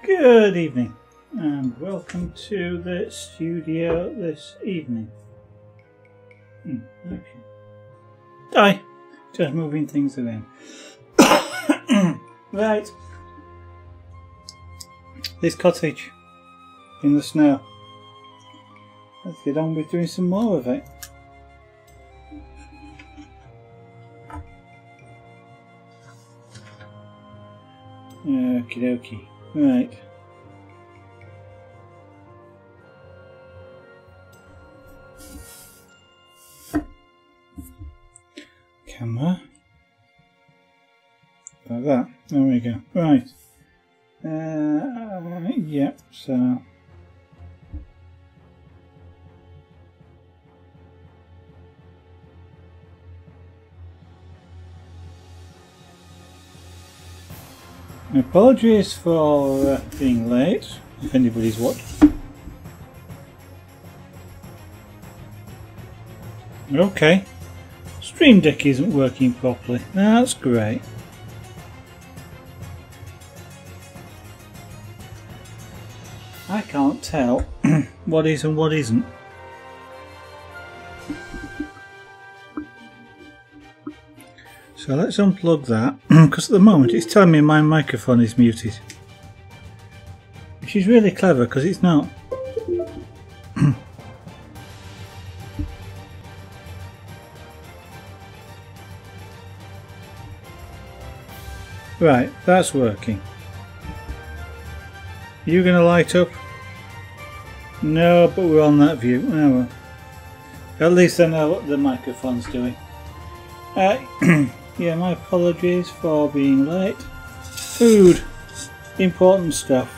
Good evening and welcome to the studio this evening. Okay. Hi, just moving things around. Right, this cottage in the snow. Let's get on with doing some more of it. Okie dokie. Right. Camera. Like that. There we go. Right. Yep, so. Apologies for being late, if anybody's watched. Okay. Stream Deck isn't working properly. That's great. I can't tell what is and what isn't. So let's unplug that, because at the moment it's telling me my microphone is muted. Which is really clever, because it's not. Right, that's working. You going to light up? No, but we're on that view. Oh well. At least I know what the microphone's doing. Yeah, my apologies for being late. Food. Important stuff.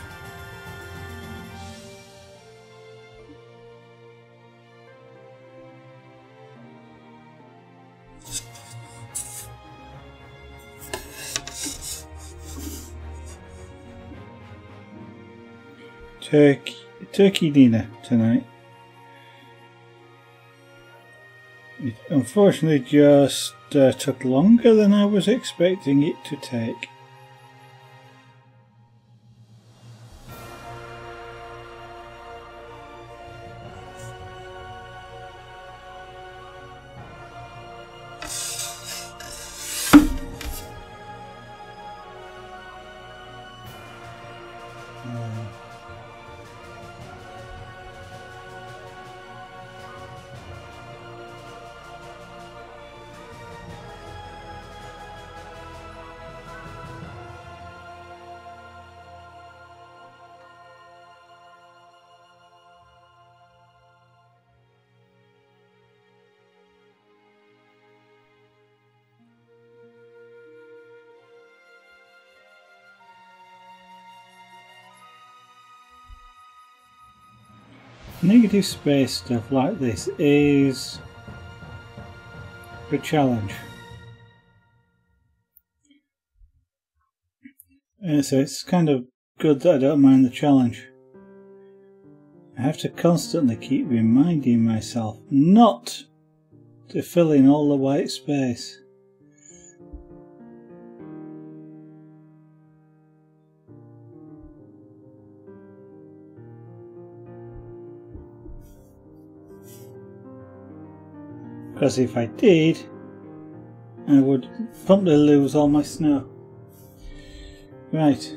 Turkey dinner tonight. It unfortunately just took longer than I was expecting it to take. Negative space stuff like this is a challenge. So it's kind of good that I don't mind the challenge. I have to constantly keep reminding myself not to fill in all the white space. Because if I did, I would probably lose all my snow. Right.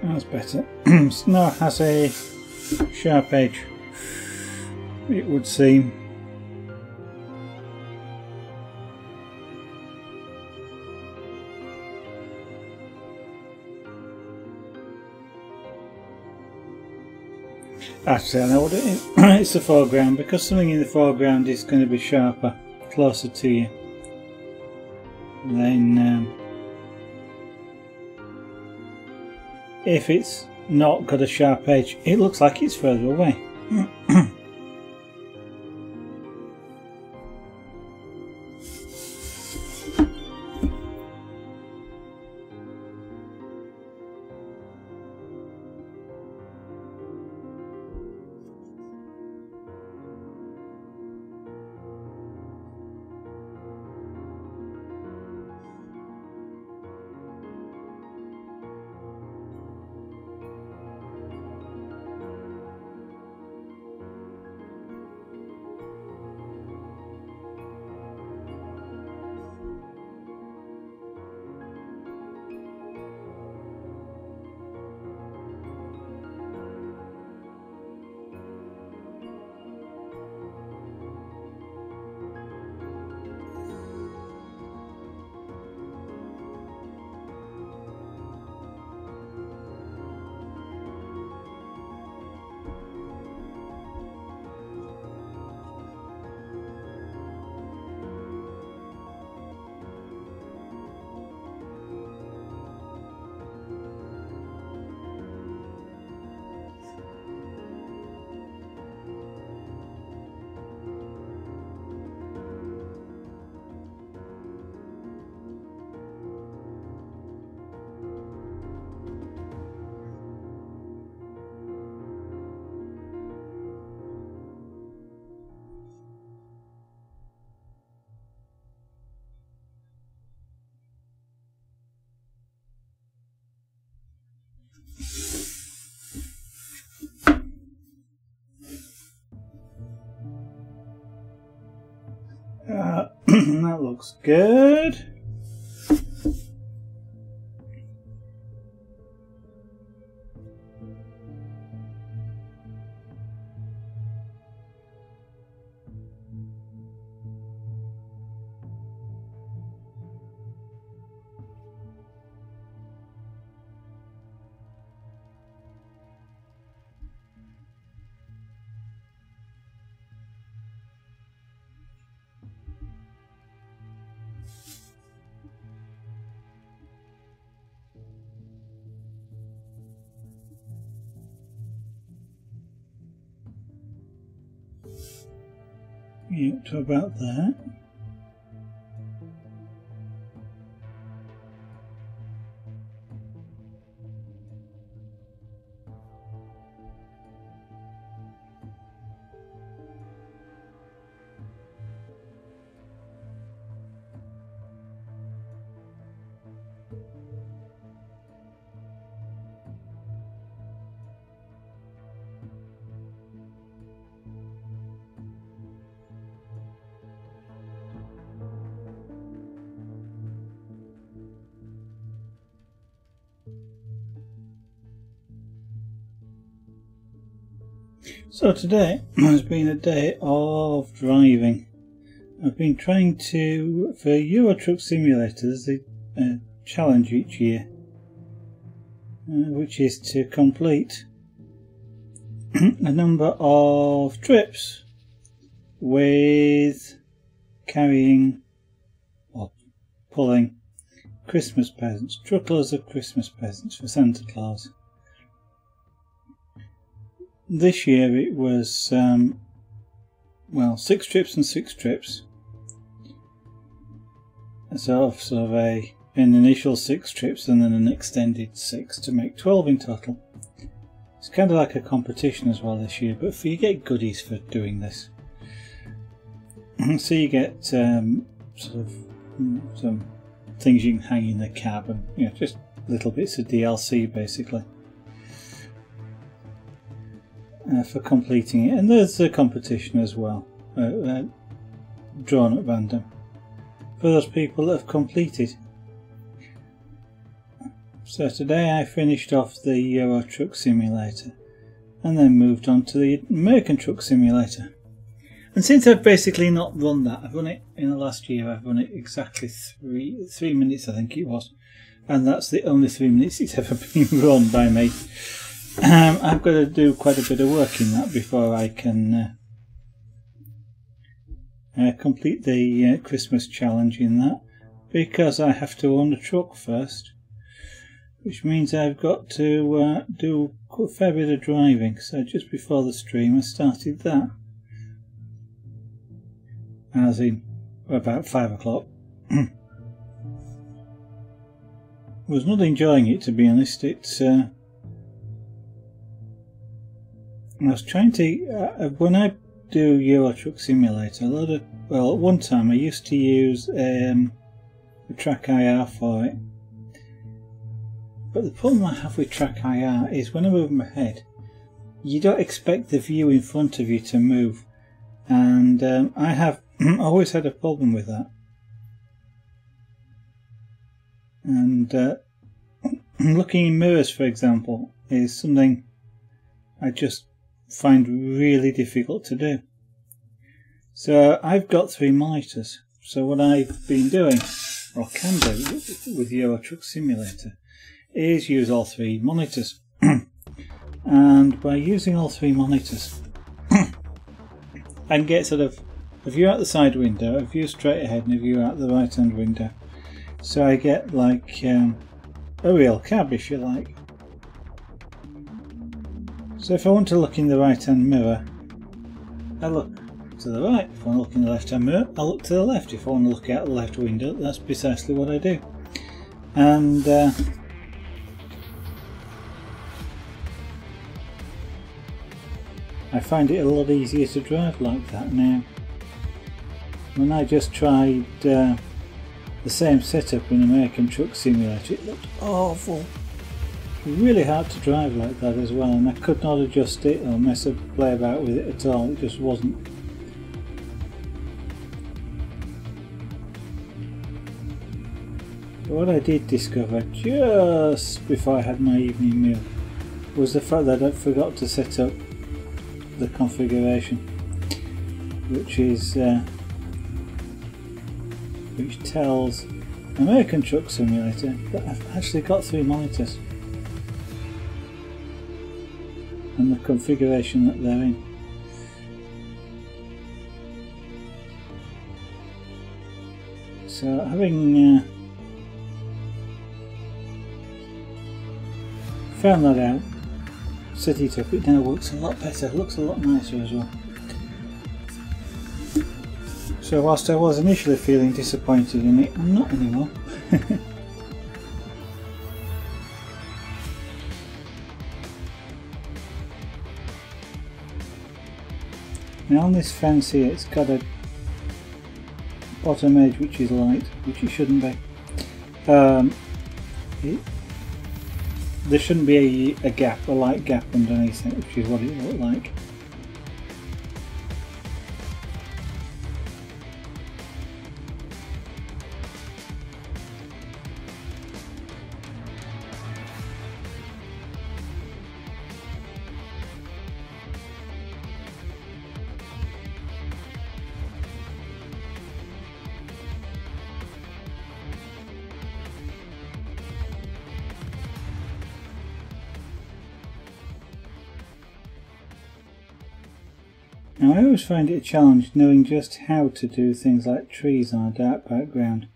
That's better. Snow has a sharp edge, it would seem. Actually, I know what it is. It's the foreground, because something in the foreground is going to be sharper. closer to you, then if it's not got a sharp edge, it looks like it's further away. That looks good. Yeah, to about that. So today has been a day of driving. I've been trying to, for Euro Truck Simulator, there's a challenge each year, which is to complete a number of trips with carrying or pulling Christmas presents, truckloads of Christmas presents for Santa Claus. This year it was, well, 6 trips and 6 trips. So sort of an initial 6 trips and then an extended 6 to make 12 in total. It's kind of like a competition as well this year, but you get goodies for doing this. So you get sort of some things you can hang in the cab and just little bits of DLC basically. For completing it, and there's a competition as well, drawn at random for those people that have completed. So today I finished off the Euro Truck Simulator and then moved on to the American Truck Simulator. And since I've basically not run that, I've run it in the last year, I've run it exactly 3 minutes I think it was, and that's the only 3 minutes it's ever been run by me. I've got to do quite a bit of work in that before I can complete the Christmas challenge in that, because I have to own a truck first, which means I've got to do a fair bit of driving. So just before the stream I started that, as in about 5 o'clock. Was not enjoying it, to be honest. It's I was trying to when I do Euro Truck Simulator, at one time I used to use the Track IR for it, but the problem I have with Track IR is when I move my head, you don't expect the view in front of you to move, and I have always had a problem with that. And looking in mirrors, for example, is something I just find really difficult to do. So I've got 3 monitors. So what I've been doing, or can do with Euro Truck Simulator, is use all 3 monitors. And by using all 3 monitors, I can get sort of a view out the side window, a view straight ahead, and a view out the right hand window. So I get like a real cab, if you like. So if I want to look in the right hand mirror, I look to the right. If I want to look in the left hand mirror, I look to the left. If I want to look out the left window, that's precisely what I do. And I find it a lot easier to drive like that now. When I just tried the same setup in American Truck Simulator, it looked awful. Really hard to drive like that as well, and I could not adjust it or play about with it at all. It just wasn't. But what I did discover just before I had my evening meal was the fact that I forgot to set up the configuration, which tells American Truck Simulator that I've actually got 3 monitors and the configuration that they're in. So having found that out, set it up, it now works a lot better, it looks a lot nicer as well. So whilst I was initially feeling disappointed in it, I'm not anymore. Now on this fence here, it's got a bottom edge which is light, which it shouldn't be. There shouldn't be a gap, a light gap underneath it, which is what it looked like. Now I always find it a challenge knowing just how to do things like trees on a dark background.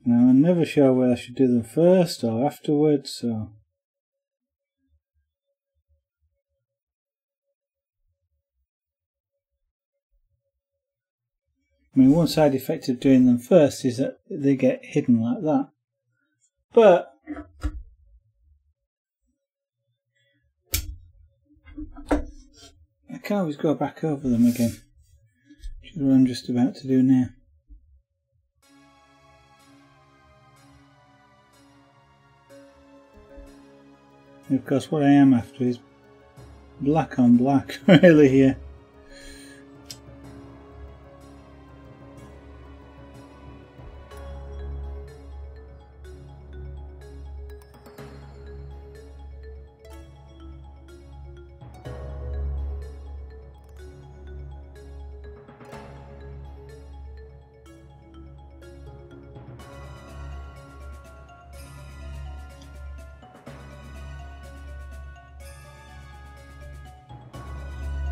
Now I'm never sure whether I should do them first or afterwards, so... I mean, one side effect of doing them first is that they get hidden like that. But I can always go back over them again, which is what I'm just about to do now. And of course what I am after is black on black really here.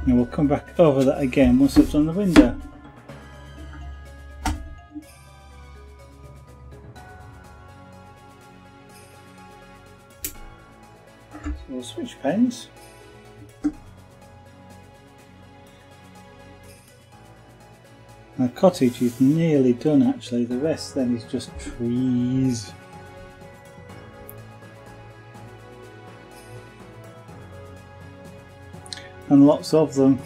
And we'll come back over that again once I've done the window. So we'll switch pens. My cottage is nearly done actually, the rest then is just trees. And lots of them.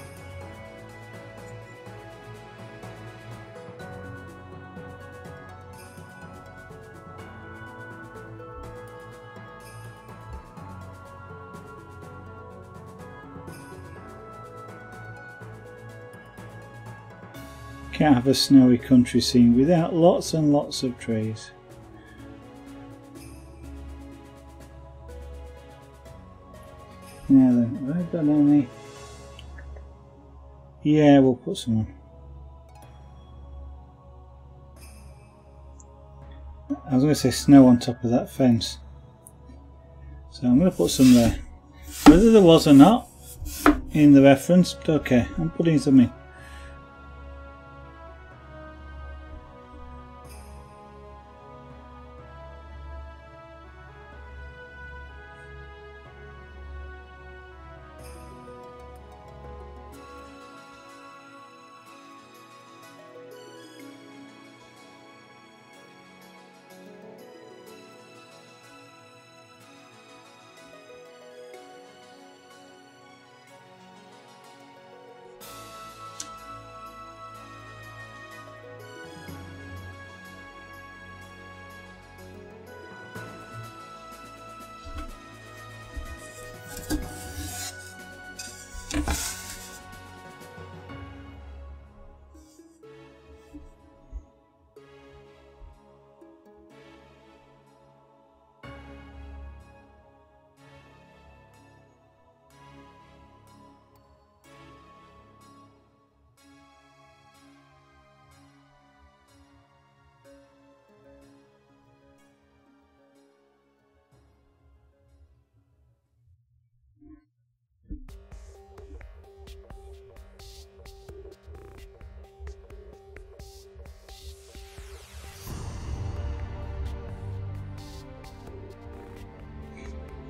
Can't have a snowy country scene without lots and lots of trees. Now then, have I got any? Yeah, we'll put some on. I was going to say snow on top of that fence. So I'm going to put some there. Whether there was or not in the reference, but okay, I'm putting some in.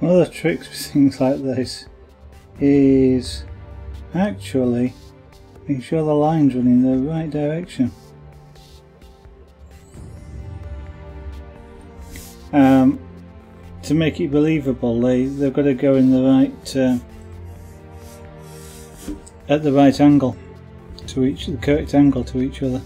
One of the tricks with things like this is actually making sure the lines run in the right direction. To make it believable, they've got to go in the right at the right angle to the correct angle to each other.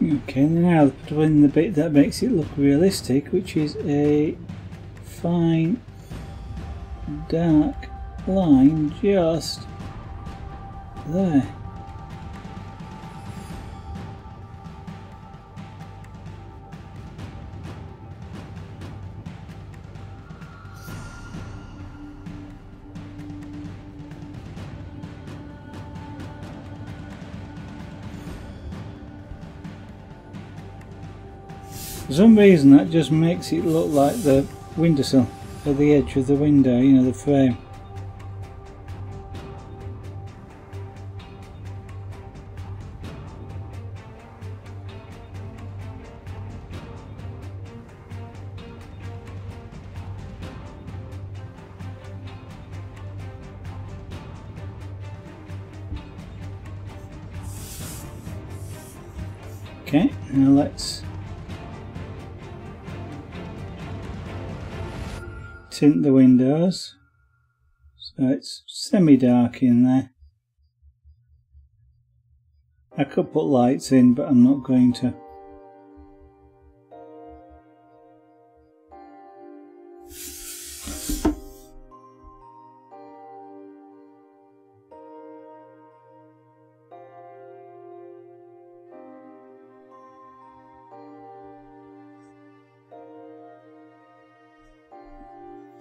Okay, now put in the bit that makes it look realistic, which is a fine dark line just there. For some reason that just makes it look like the windowsill or the edge of the window, you know, the frame. Okay, now let's tint the windows so it's semi-dark in there. I could put lights in, but I'm not going to.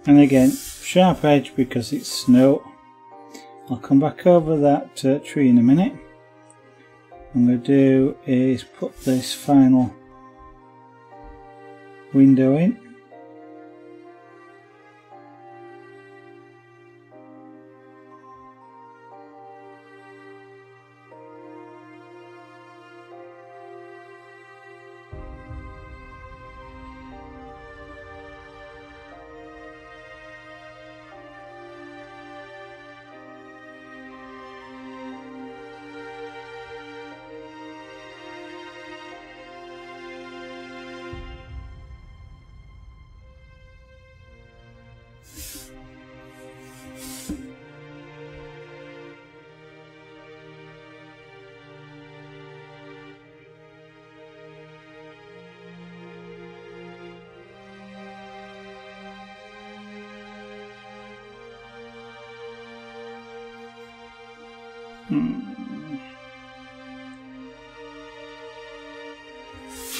And again, sharp edge because it's snow. I'll come back over that tree in a minute. What I'm going to do is put this final window in.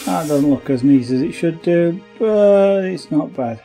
That doesn't look as neat as it should do, but it's not bad.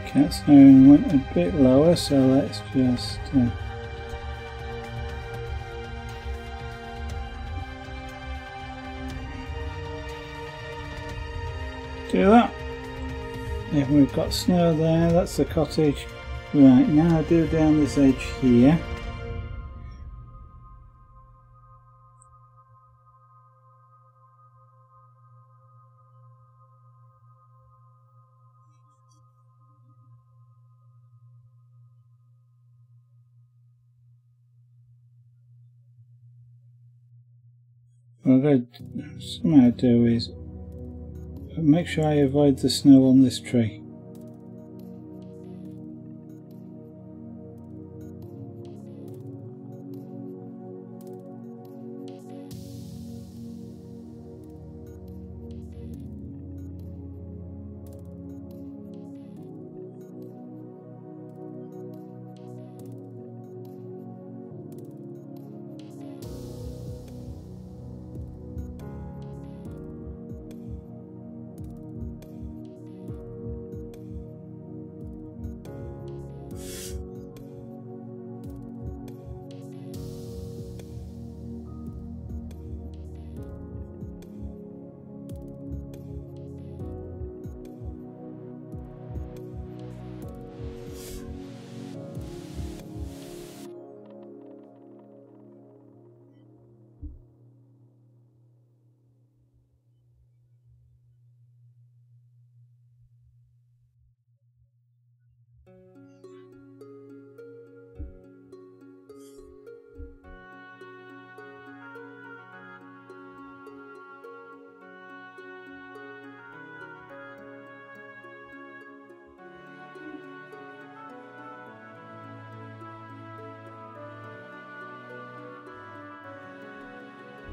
Cat's own went a bit lower, so let's just do that. If we've got snow there, that's the cottage. Right, now do down this edge here. What I'm going to somehow do is make sure I avoid the snow on this tree.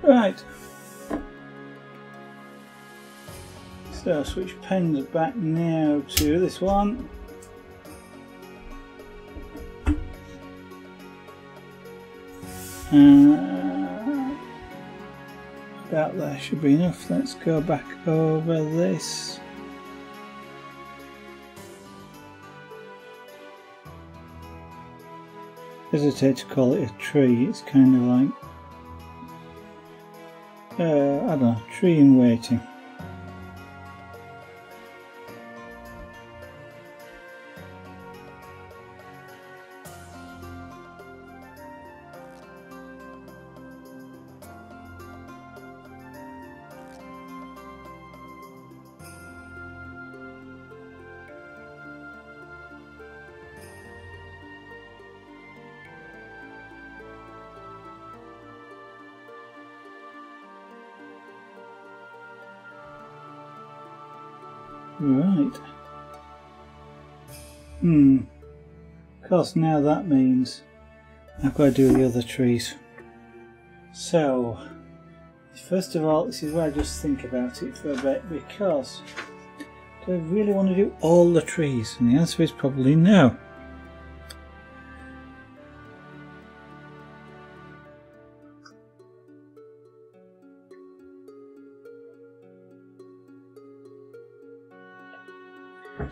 Right, so switch pens back now to this one. about there should be enough. Let's go back over this. Hesitate to call it a tree, it's kind of like I don't know, tree in waiting. Right. Of course, now that means I've got to do the other trees. So, first of all, this is where I just think about it for a bit, because do I really want to do all the trees? And the answer is probably no.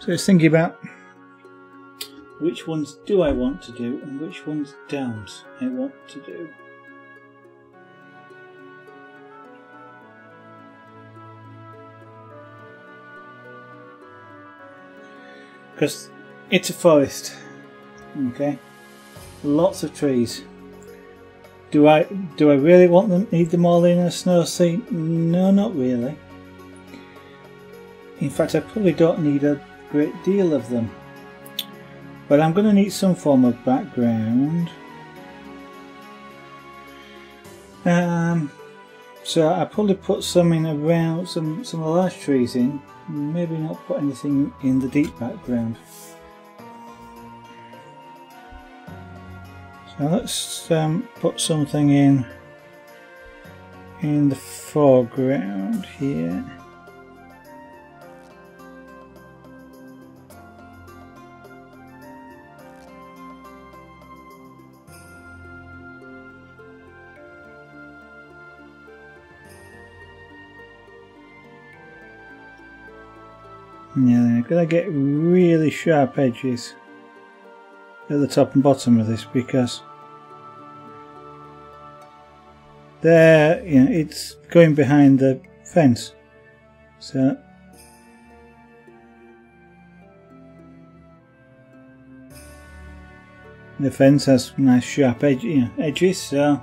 So I was thinking about which ones do I want to do and which ones don't I want to do. Because it's a forest, okay? Lots of trees. Do I really want them? Need them all in a snow scene? No, not really. In fact, I probably don't need a great deal of them, but I'm going to need some form of background. So I probably put some in around some of the large trees in. Maybe not put anything in the deep background. So let's put something in the foreground here. Yeah, then I've got to get really sharp edges at the top and bottom of this, because there, you know, it's going behind the fence. So the fence has nice sharp edges, so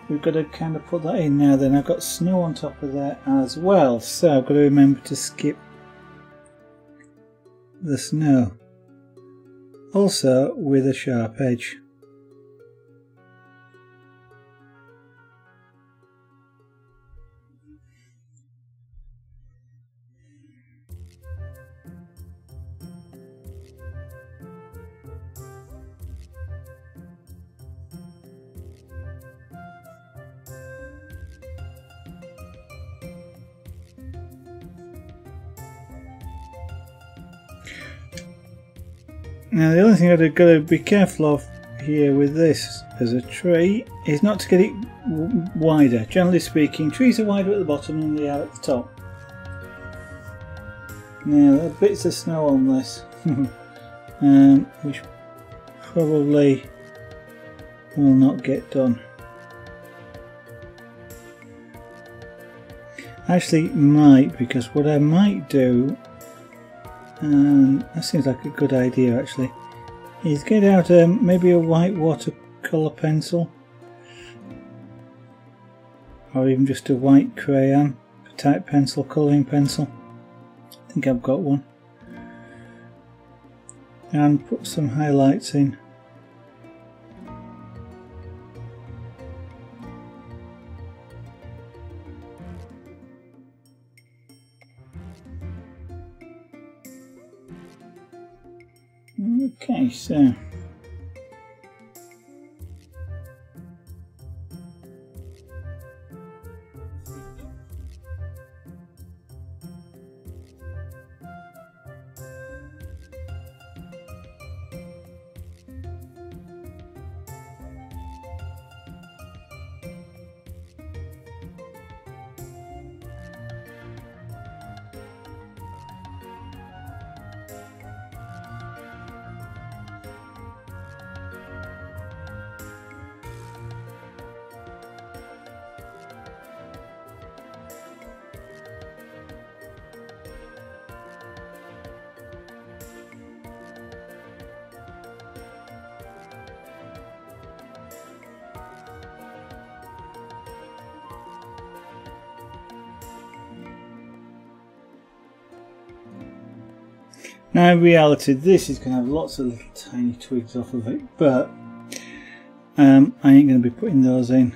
we've got to kind of put that in now. Then I've got snow on top of there as well, so I've got to remember to skip the snow, also with a sharp edge. Now the only thing I've got to be careful of here with this as a tree is not to get it wider. Generally speaking, trees are wider at the bottom than they are at the top. Now there are bits of snow on this which probably will not get done. Actually it might, because what I might do, that seems like a good idea actually, is get out maybe a white watercolour pencil, or even just a white crayon type pencil, colouring pencil. I think I've got one, and put some highlights in. Okay, so Now in reality this is going to have lots of little tiny twigs off of it, but I ain't going to be putting those in.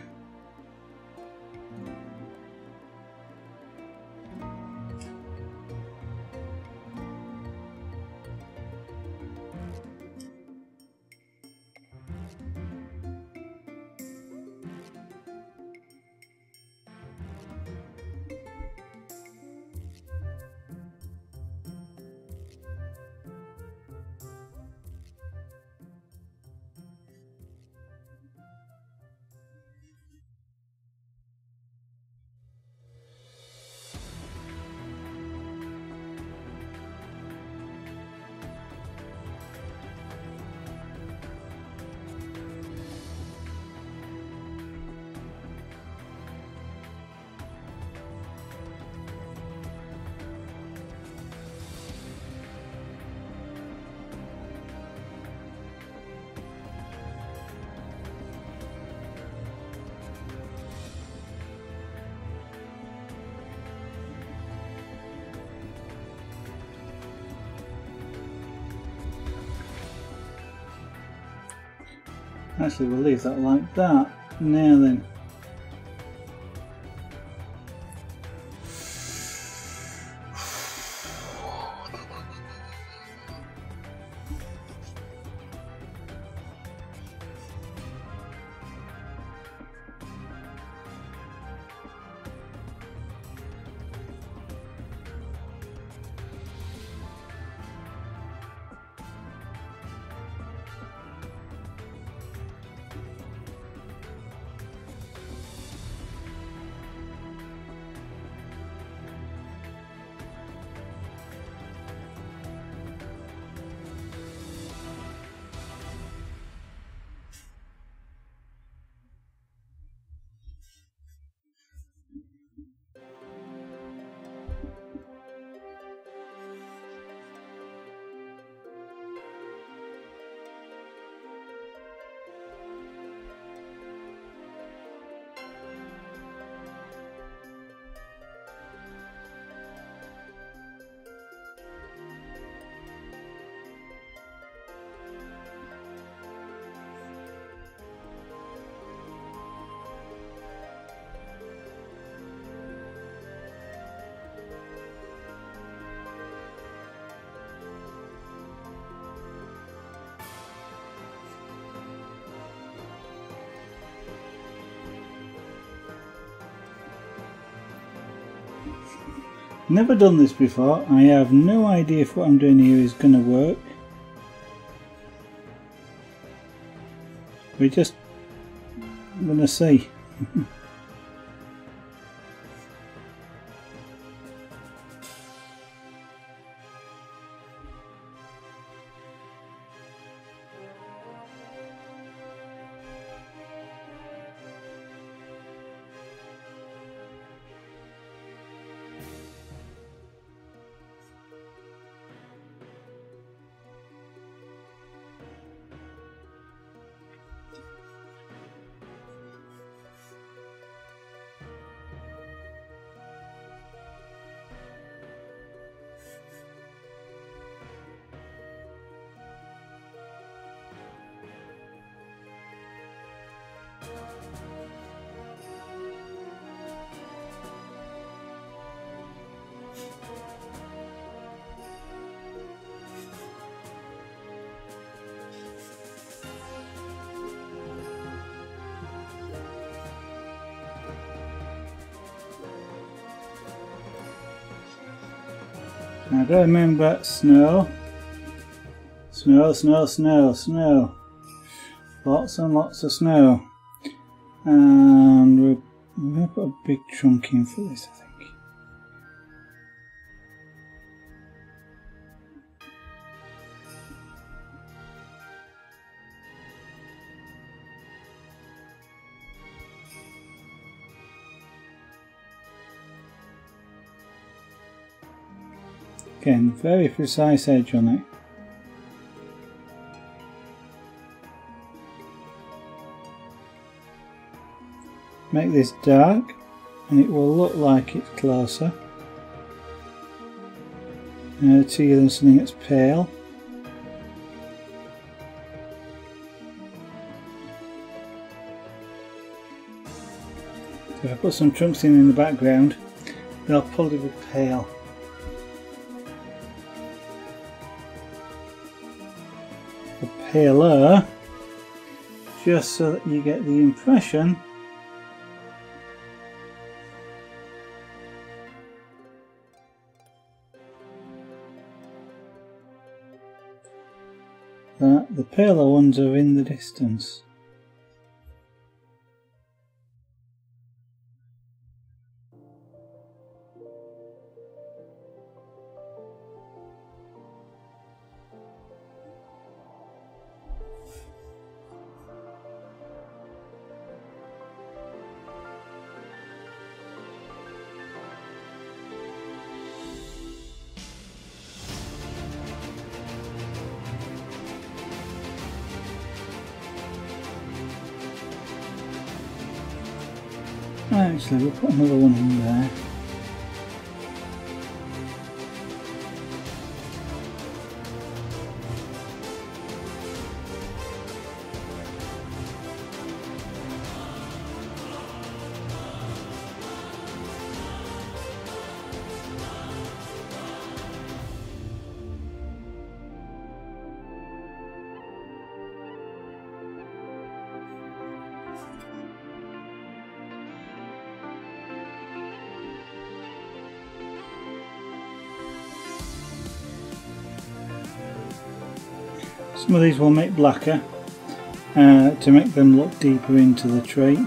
Actually, we'll leave that like that. Now then. Never done this before. I have no idea if what I'm doing here is going to work. We're just going to see. I gotta remember snow. Snow, snow, snow, snow. Lots and lots of snow. And we're going to put a big trunk in for this, I think. Again, very precise edge on it. Make this dark and it will look like it's closer. to give them something that's pale. So if I put some trunks in the background, they'll probably be pale. Or paler, just so that you get the impression that the paler ones are in the distance. Actually, we'll put another one in there. Some of these will make blacker to make them look deeper into the tree.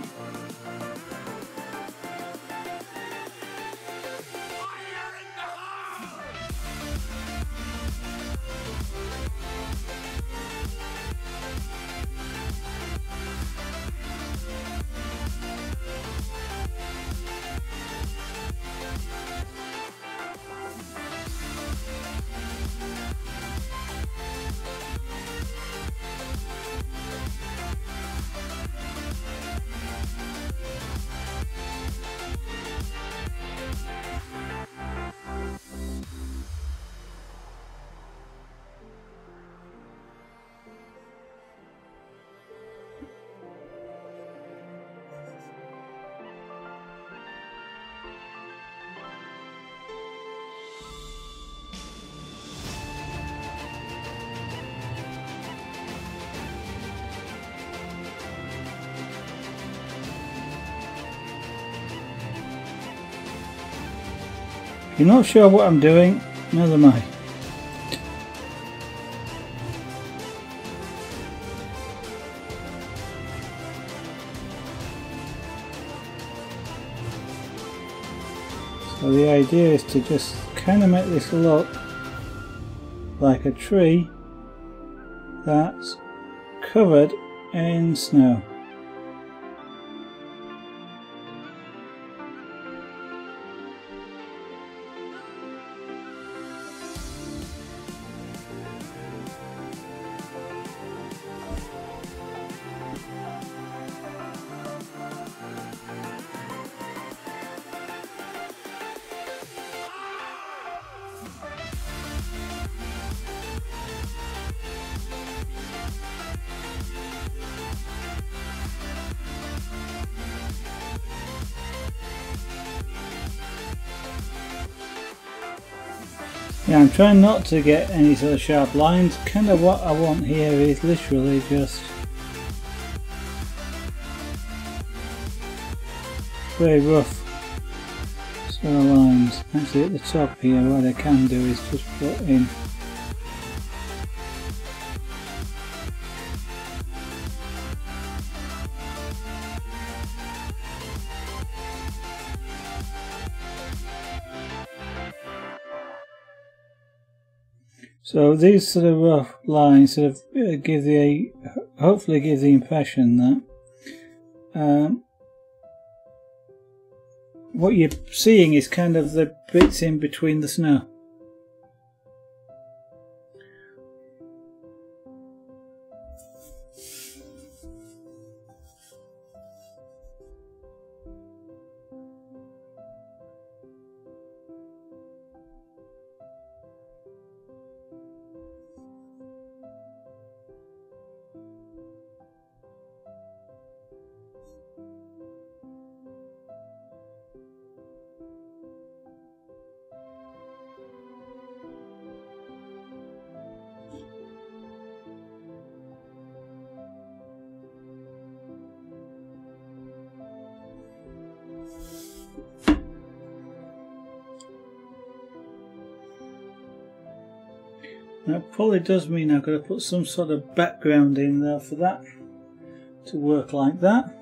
If you're not sure what I'm doing, neither am I. So the idea is to just kind of make this look like a tree that's covered in snow. Yeah, I'm trying not to get any sort of sharp lines. Kind of what I want here is literally just very rough sort of lines. Actually at the top here what I can do is just put in so these sort of rough lines sort of hopefully give the impression that what you're seeing is kind of the bits in between the snow. That probably does mean I've got to put some sort of background in there for that to work like that.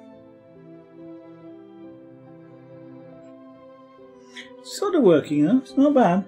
It's sort of working though, it's not bad.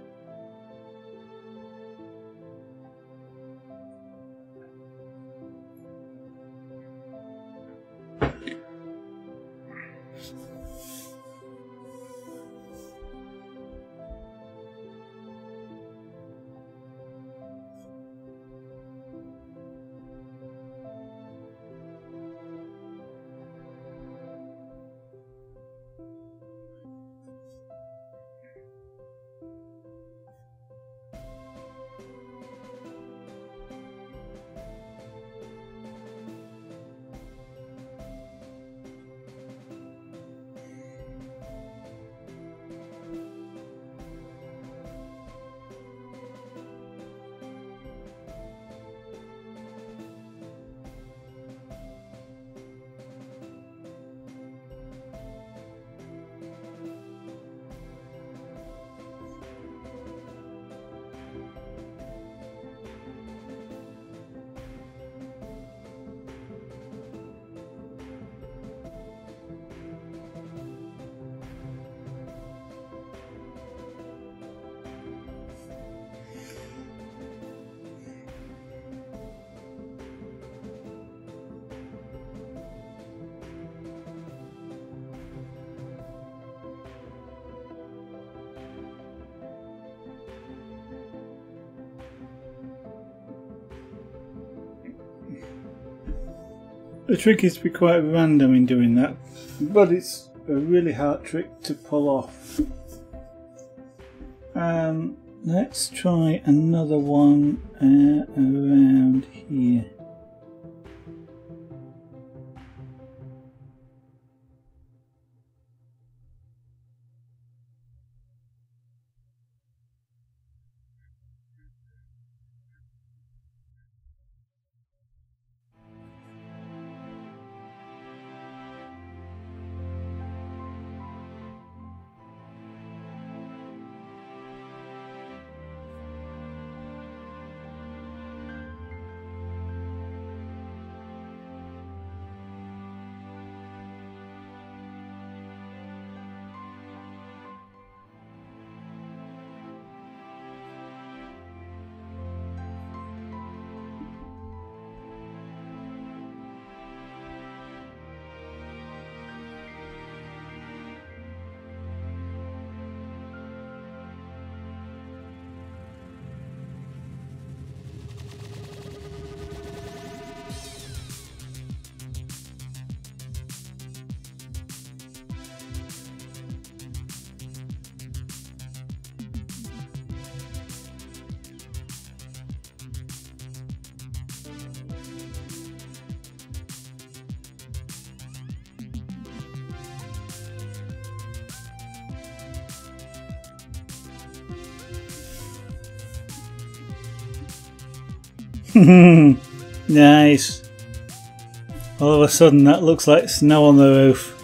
The trick is to be quite random in doing that, but it's a really hard trick to pull off. Let's try another one around here. Nice. All of a sudden that looks like snow on the roof.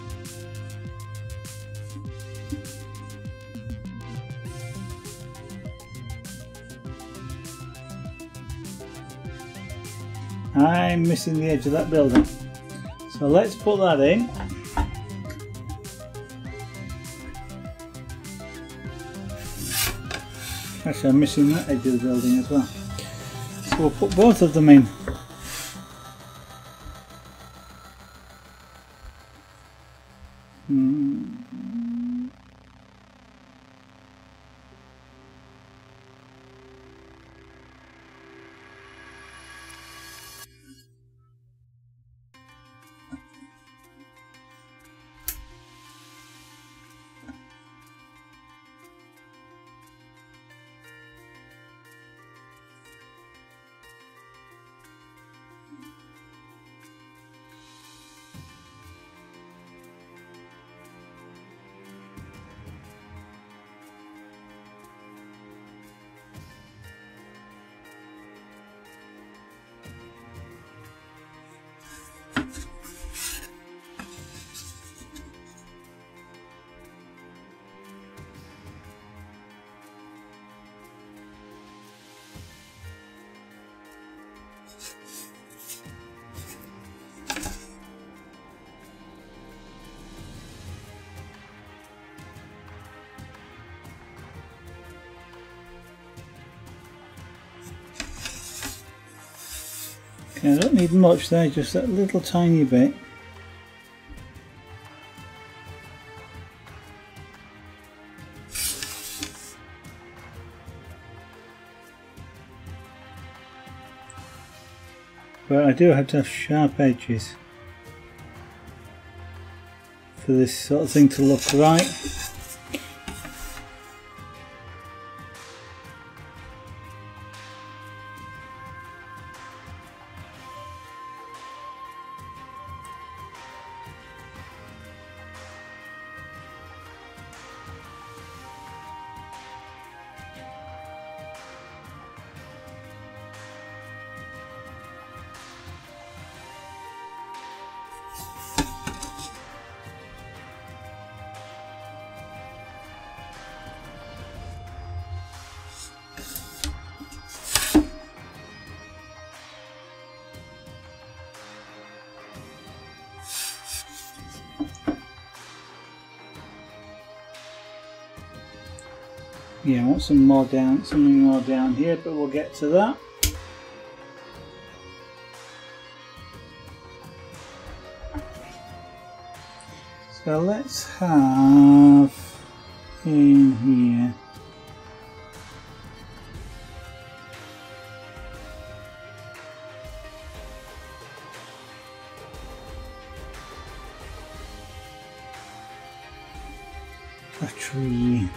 I'm missing the edge of that building. So let's put that in. Actually, I'm missing that edge of the building as well. So we'll put both of them in. See, I don't need much there, just that little tiny bit. But I do have to have sharp edges for this sort of thing to look right. Yeah, I want something more down here, but we'll get to that. So let's have in here a tree.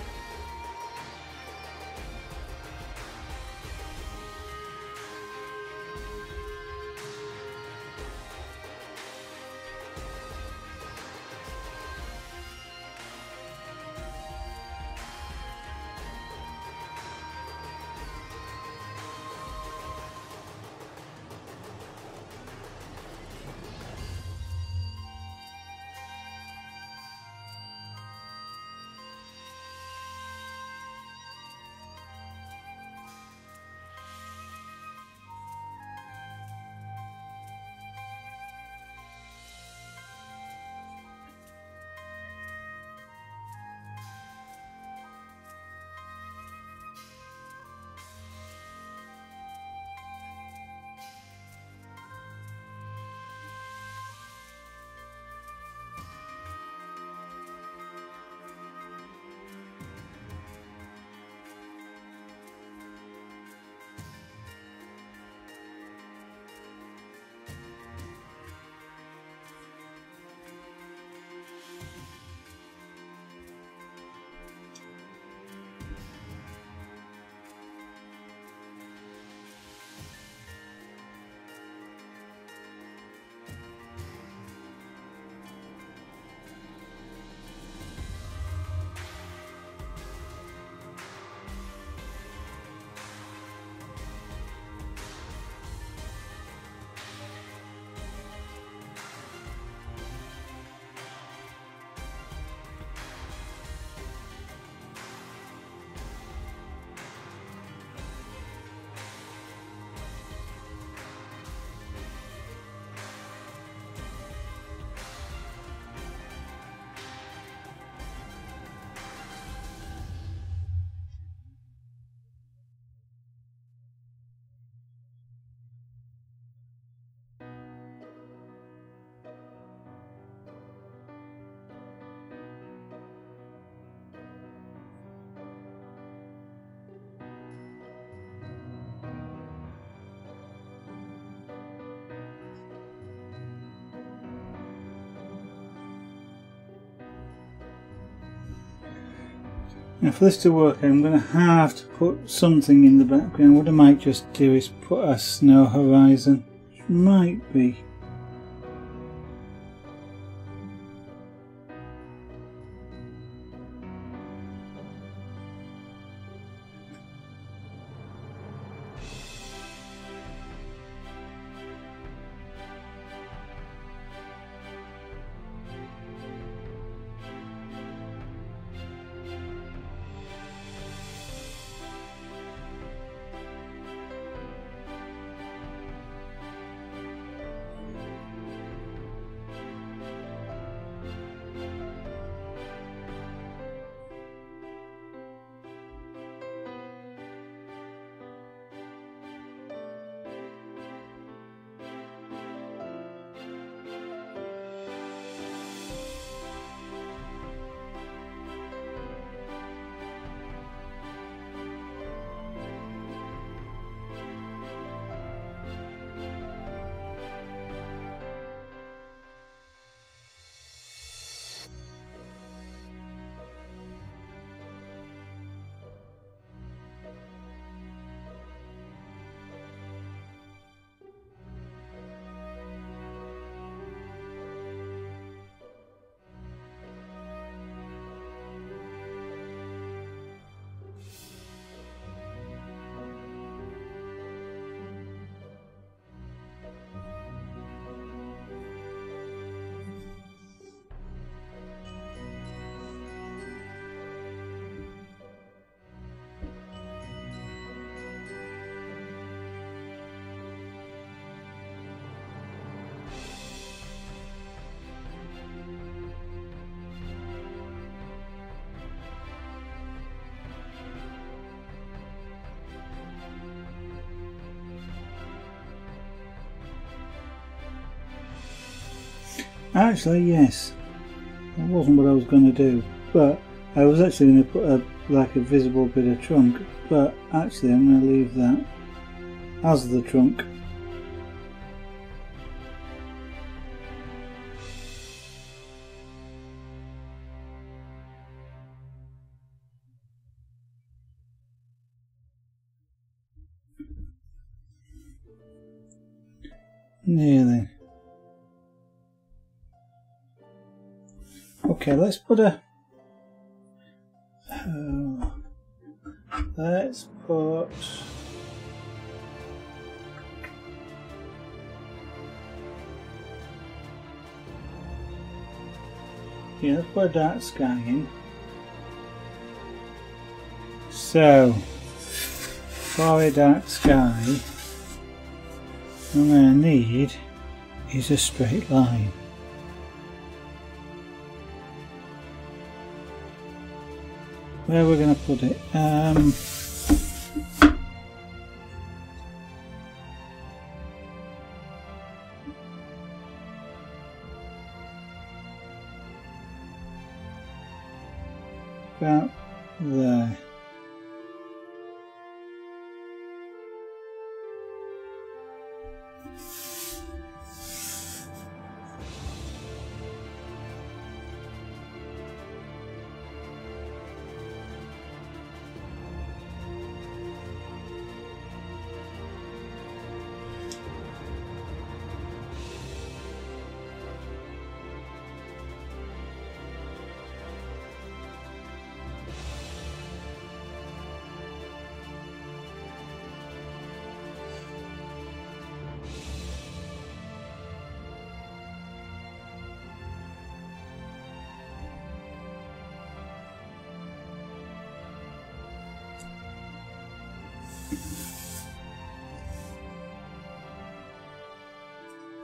Now for this to work, I'm going to have to put something in the background. What I might just do is put a snow horizon, which might be Actually, yes. That wasn't what I was going to do, but I was actually going to put a visible bit of trunk, but actually I'm going to leave that as the trunk. Nearly. Okay, let's put a... let's put... yeah, let's put a dark sky in. So, for a dark sky, what I'm going to need is a straight line. Where we're going to put it? About there.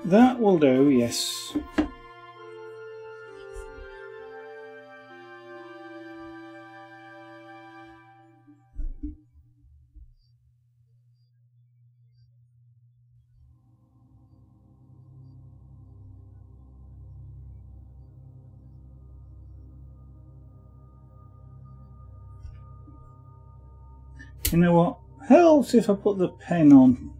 That will do, yes. You know what? Helps if I put the pen on.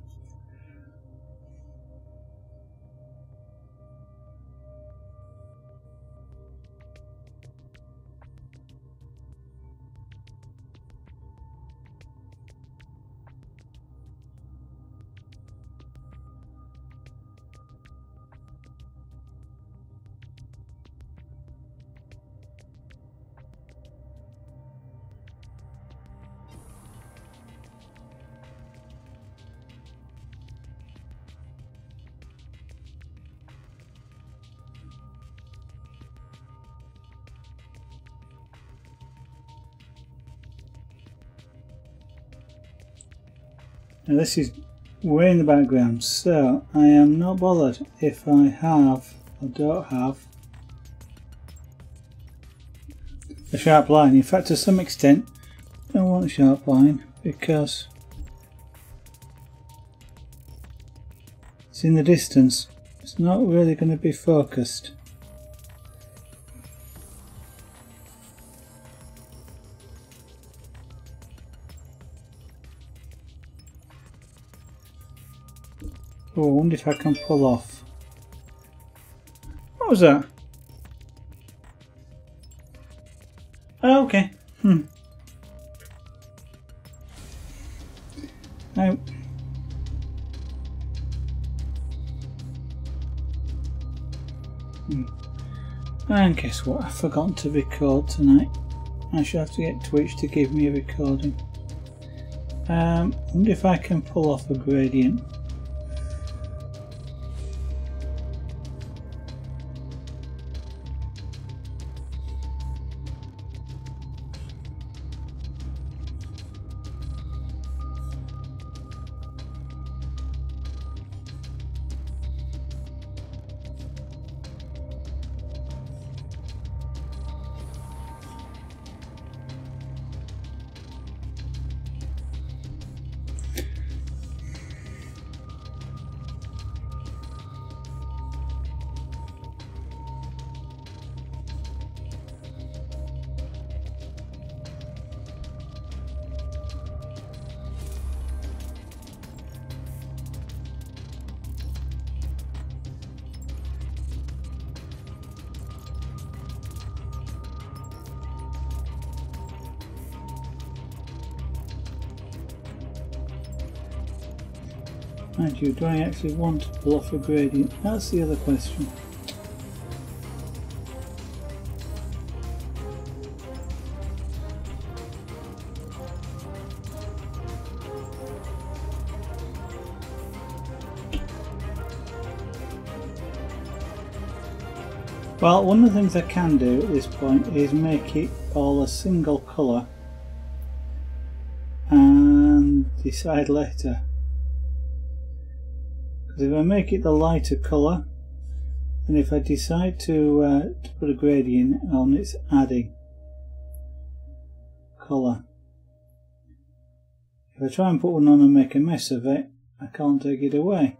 Now this is way in the background, so I am not bothered if I have or don't have a sharp line. In fact, to some extent I want a sharp line because it's in the distance. It's not really going to be focused. Oh, I wonder if I can pull off. What was that? Oh, okay. Now, and guess what? I've forgotten to record tonight. I shall have to get Twitch to give me a recording. I wonder if I can pull off a gradient. Mind you, do I actually want to pull off a gradient? That's the other question. Well, one of the things I can do at this point is make it all a single colour and decide later. Because if I make it the lighter colour, then if I decide to put a gradient on, it's adding colour. If I try and put one on and make a mess of it, I can't take it away.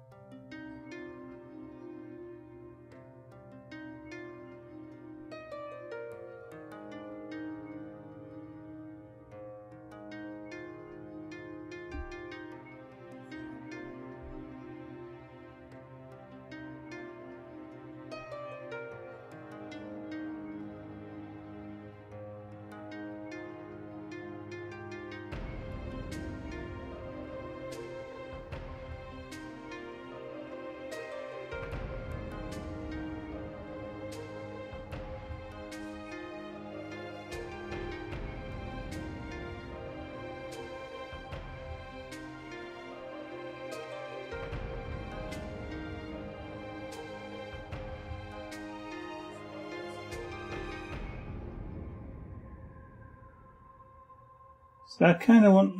So I kind of want,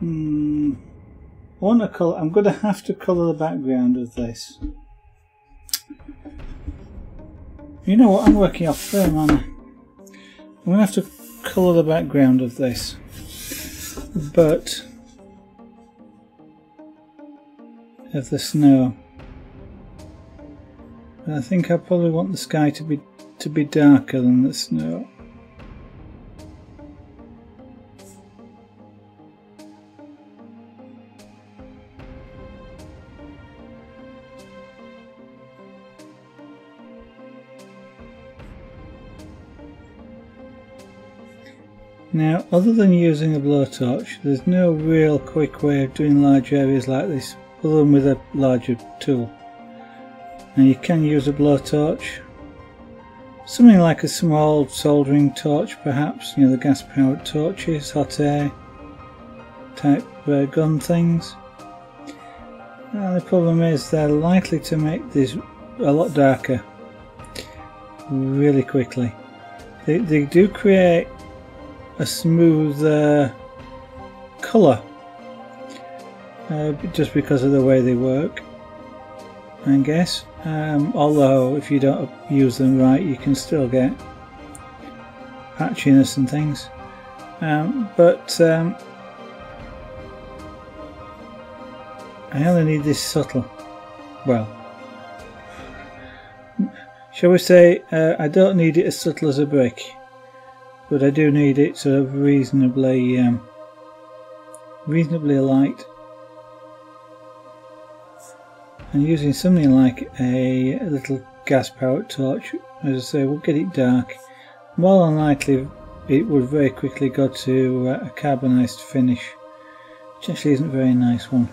I want to colour. I'm going to have to colour the background of this. You know what? I'm working off frame, aren't I? I'm going to have to colour the background of this, but of the snow. And I think I probably want the sky to be darker than the snow. Now, other than using a blowtorch, there's no real quick way of doing large areas like this other than with a larger tool. Now you can use a blowtorch, something like a small soldering torch perhaps, you know, the gas powered torches, hot air type gun things. Now, the problem is they're likely to make this a lot darker really quickly. They do create a smooth colour just because of the way they work, I guess. Although if you don't use them right, you can still get patchiness and things. But I only need this subtle. Well, shall we say I don't need it as subtle as a brick, but I do need it sort of reasonably light. And using something like a little gas powered torch, as I say, will get it dark. More than likely it would very quickly go to a carbonised finish, which actually isn't a very nice one.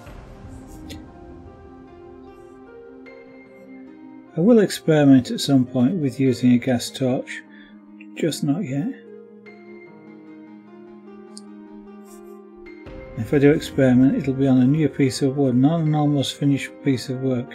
I will experiment at some point with using a gas torch, just not yet. If I do experiment, it'll be on a new piece of wood, not an almost finished piece of work.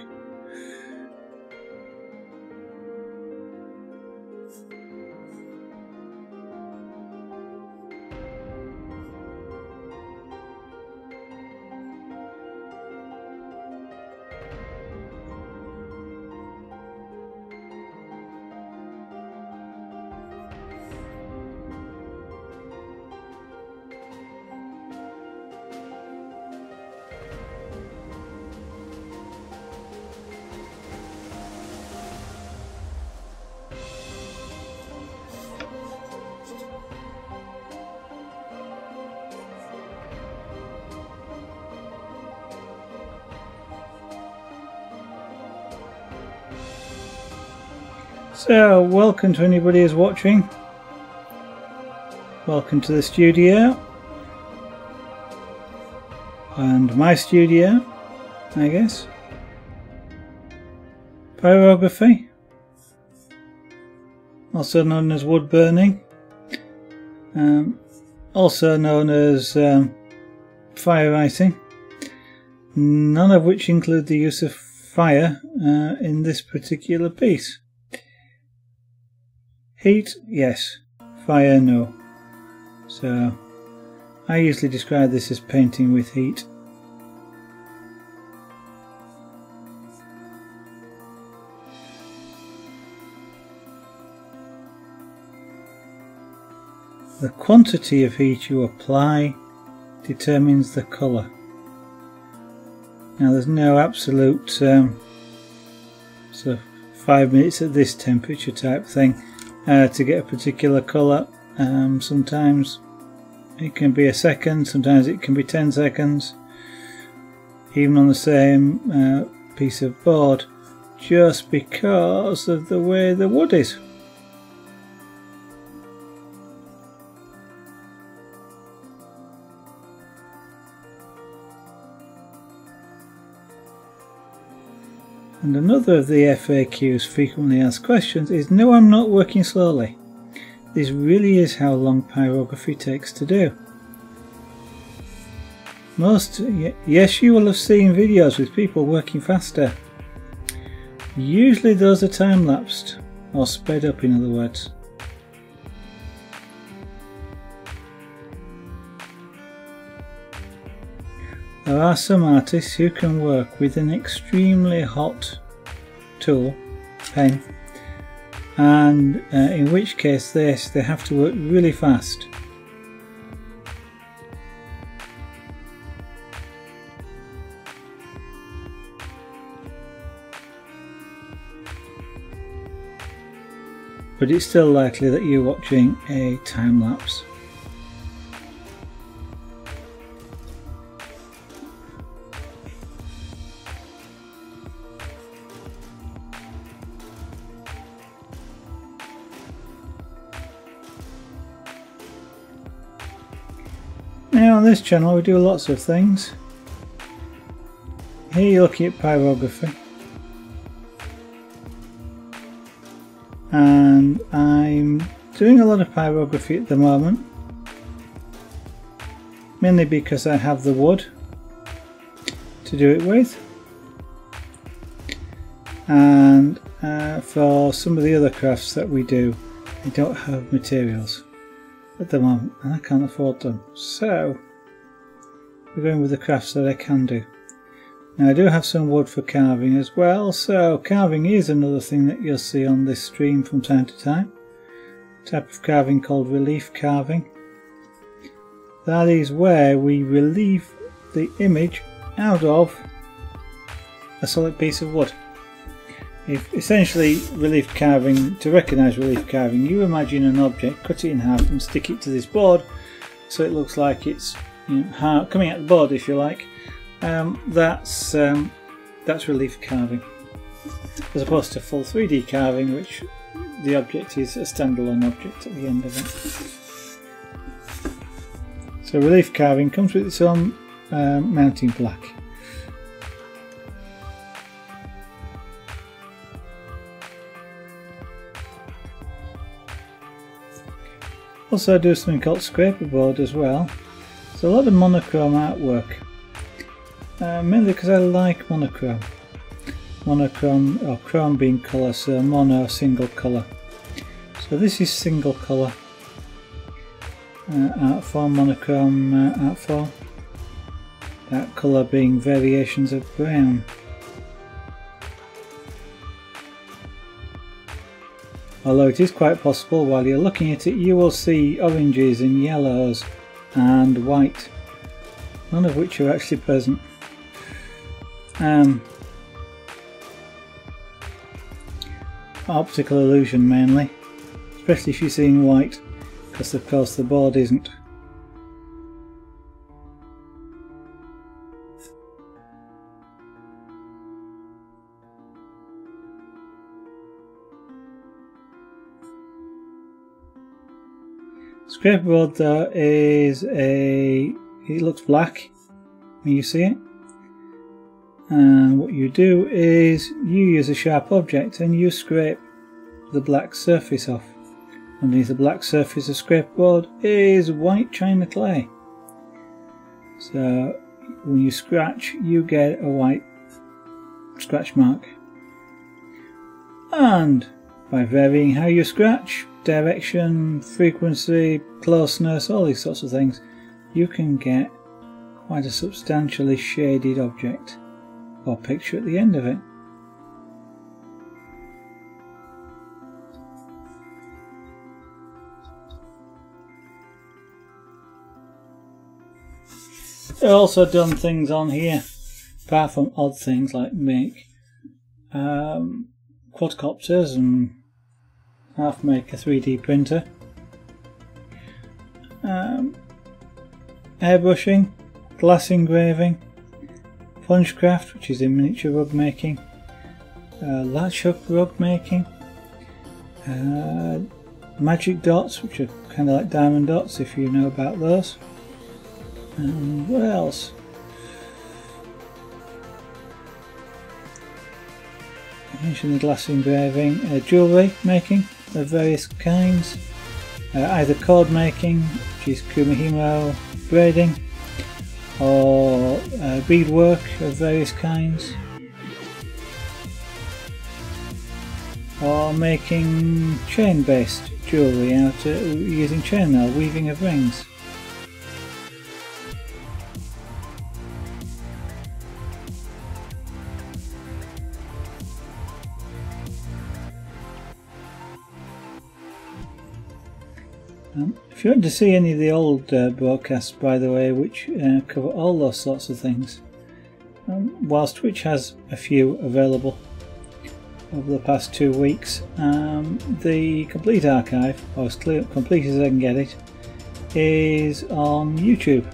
So, welcome to anybody who's watching. Welcome to the studio. and my studio, I guess. Pyrography, also known as wood burning, also known as fire writing, none of which include the use of fire in this particular piece. Heat, yes. Fire, no. So I usually describe this as painting with heat. The quantity of heat you apply determines the colour. Now there's no absolute sort of 5 minutes at this temperature type thing to get a particular colour. Sometimes it can be a second, sometimes it can be 10 seconds, even on the same piece of board, just because of the way the wood is. And another of the FAQs, frequently asked questions, is no, I'm not working slowly. This really is how long pyrography takes to do. Yes, you will have seen videos with people working faster. Usually those are time-lapsed, or sped up in other words. There are some artists who can work with an extremely hot tool, pen, and in which case they have to work really fast. But it's still likely that you're watching a time lapse. Now on this channel we do lots of things. Here you're looking at pyrography, and I'm doing a lot of pyrography at the moment, mainly because I have the wood to do it with, and for some of the other crafts that we do I don't have materials at the moment and I can't afford them, so we're going with the crafts that I can do. Now I do have some wood for carving as well, so carving is another thing that you'll see on this stream from time to time. A type of carving called relief carving. That is where we relieve the image out of a solid piece of wood. If essentially relief carving, to recognise relief carving, you imagine an object, cut it in half and stick it to this board so it looks like it's, you know, coming out the board, if you like. That's relief carving, as opposed to full 3D carving, which the object is a standalone object at the end of it. So relief carving comes with its own mounting plaque. Also I do something called scraperboard as well. It's a lot of monochrome artwork, mainly because I like monochrome. Monochrome, or chrome being colour, so mono, single colour. So this is single colour art form, monochrome art form. That colour being variations of brown. Although it is quite possible while you're looking at it you will see oranges and yellows and white, none of which are actually present. Optical illusion mainly, especially if you're seeing white, because of course the board isn't. Scraperboard though is it looks black when you see it. And what you do is you use a sharp object and you scrape the black surface off. Underneath the black surface of scrapeboard is white china clay. So when you scratch, you get a white scratch mark. And by varying how you scratch, direction, frequency, closeness, all these sorts of things, you can get quite a substantially shaded object or picture at the end of it. I've also done things on here, apart from odd things like make quadcopters and half make a 3D printer, airbrushing, glass engraving, punchcraft, which is in miniature rug making, latch hook rug making, magic dots, which are kind of like diamond dots if you know about those. And what else? I mentioned the glass engraving, jewellery making of various kinds, either cord making, which is kumihimo braiding, or beadwork of various kinds, or making chain based jewellery out using chainmail, weaving of rings. If you want to see any of the old broadcasts, by the way, which cover all those sorts of things, whilst Twitch has a few available over the past 2 weeks, the complete archive, or as complete as I can get it, is on YouTube.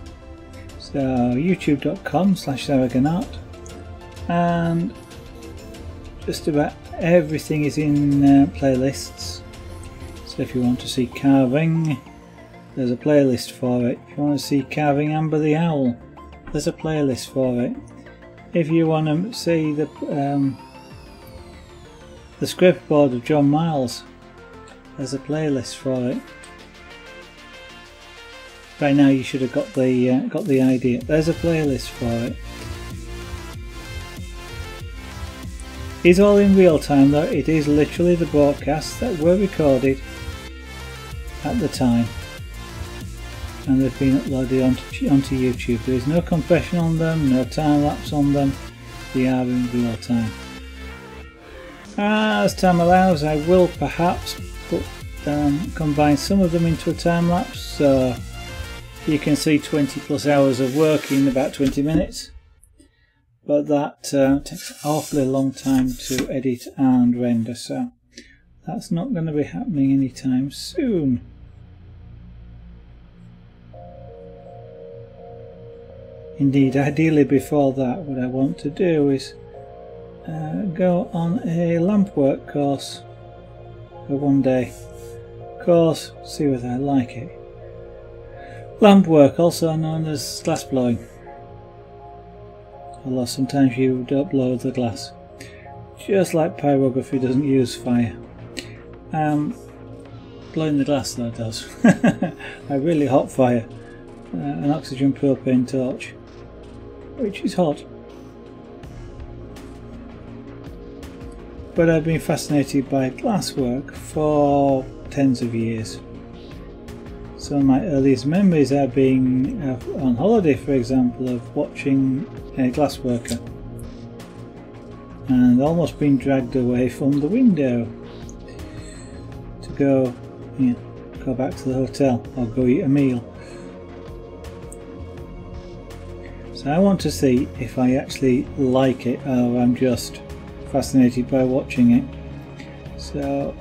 So youtube.com/Zaragonart, and just about everything is in playlists. So if you want to see carving, there's a playlist for it. If you want to see carving Amber the Owl, there's a playlist for it. If you want to see the scrapeboard of John Miles, there's a playlist for it. By now you should have got the idea. There's a playlist for it. It's all in real time though. It is literally the broadcasts that were recorded at the time, and they've been uploaded onto YouTube. There is no compression on them, no time lapse on them. They are in real time. As time allows, I will perhaps combine some of them into a time lapse, so you can see 20 plus hours of work in about 20 minutes. But that takes an awfully long time to edit and render, so that's not going to be happening anytime soon. Indeed, ideally before that, what I want to do is go on a lampwork course for one day. Course, see whether I like it. Lampwork, also known as glass blowing. Although sometimes you don't blow the glass. Just like pyrography doesn't use fire. Blowing the glass though does. A really hot fire. An oxygen propane torch, which is hot. But I've been fascinated by glasswork for tens of years. Some of my earliest memories are being on holiday, for example, of watching a glassworker and almost being dragged away from the window to go back to the hotel or go eat a meal. So I want to see if I actually like it or I'm just fascinated by watching it. So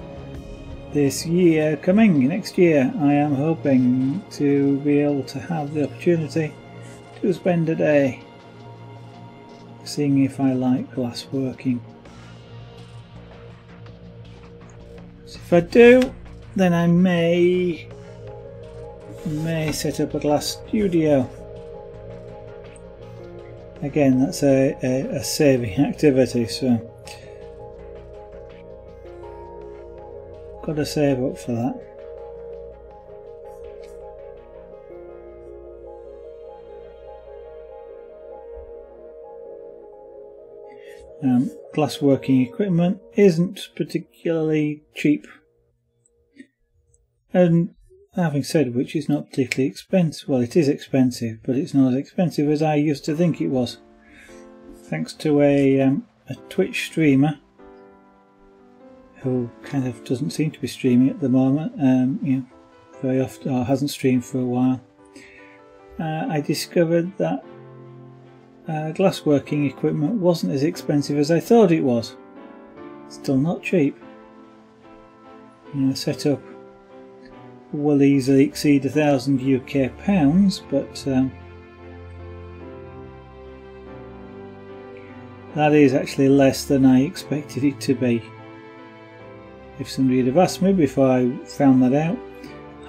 this year coming, next year, I am hoping to be able to have the opportunity to spend a day seeing if I like glass working. So if I do, then I may set up a glass studio. Again, that's a saving activity, so got to save up for that. Glass working equipment isn't particularly cheap, and having said which, it's not particularly expensive. Well, it is expensive, but it's not as expensive as I used to think it was, thanks to a Twitch streamer who kind of doesn't seem to be streaming at the moment, you know, very often, or hasn't streamed for a while. I discovered that glassworking equipment wasn't as expensive as I thought it was. Still not cheap. You know, setup will easily exceed 1,000 UK pounds, but that is actually less than I expected it to be. If somebody had have asked me before I found that out,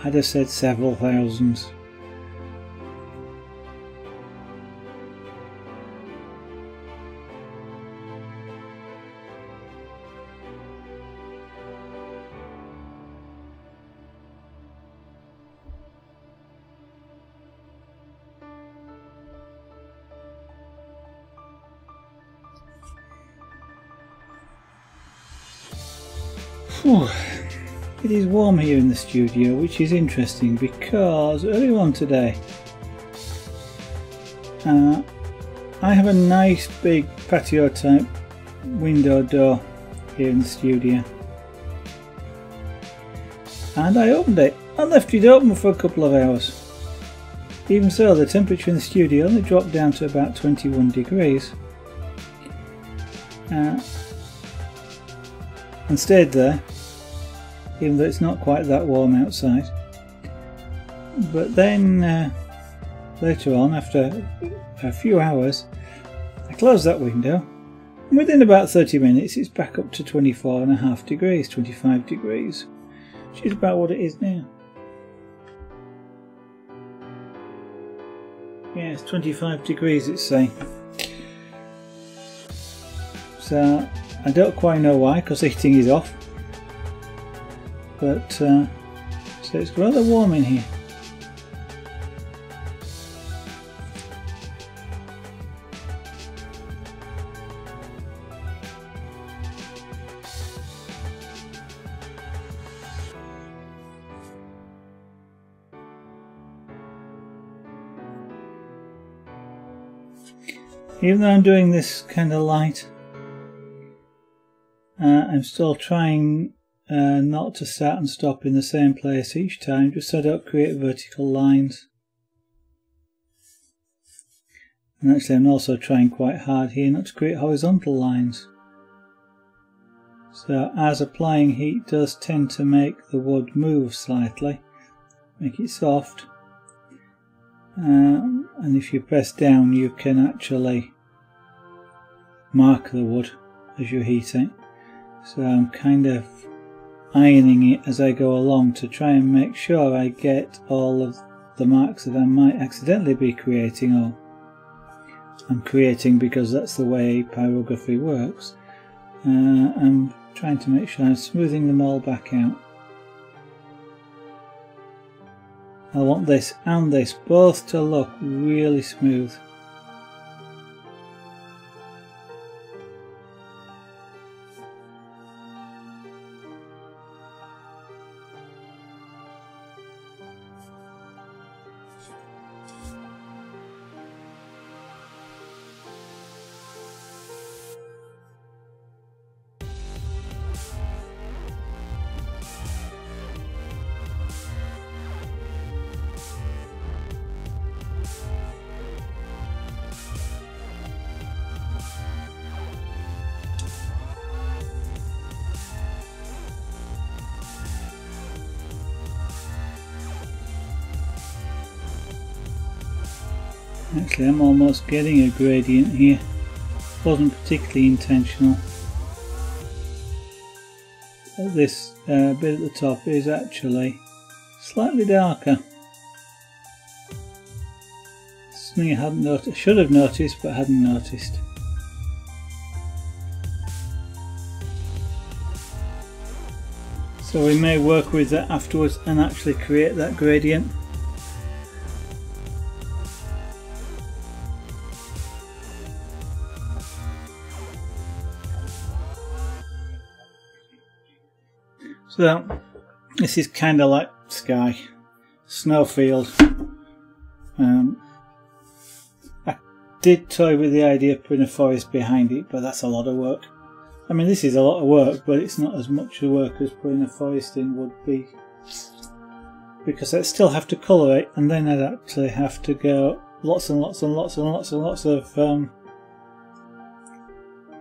I'd have said several thousands. It is warm here in the studio, which is interesting because earlier on today I have a nice big patio type window door here in the studio, and I opened it. I left it open for a couple of hours. Even so, the temperature in the studio only dropped down to about 21 degrees and stayed there, even though it's not quite that warm outside. But then later on, after a few hours, I closed that window, and within about 30 minutes it's back up to 24.5 degrees, 25 degrees, which is about what it is now. Yeah, it's 25 degrees it's saying. So I don't quite know why, because the heating is off. But so it's rather warm in here. Even though I'm doing this kind of light, I'm still trying not to start and stop in the same place each time, just so I don't create vertical lines. And actually I'm also trying quite hard here not to create horizontal lines. So as applying heat does tend to make the wood move slightly, make it soft. And if you press down you can actually mark the wood as you heat it. So I'm kind of ironing it as I go along to try and make sure I get all of the marks that I might accidentally be creating, or I'm creating because that's the way pyrography works. I'm trying to make sure I'm smoothing them all back out. I want this and this both to look really smooth. Actually, I'm almost getting a gradient here. Wasn't particularly intentional. This bit at the top is actually slightly darker. So something I hadn't noticed, should have noticed but hadn't noticed. So we may work with that afterwards and actually create that gradient. So this is kind of like sky, snowfield. I did toy with the idea of putting a forest behind it, but that's a lot of work. I mean, this is a lot of work, but it's not as much work as putting a forest in would be, because I'd still have to colour it, and then I'd actually have to go lots and lots and lots and lots and lots of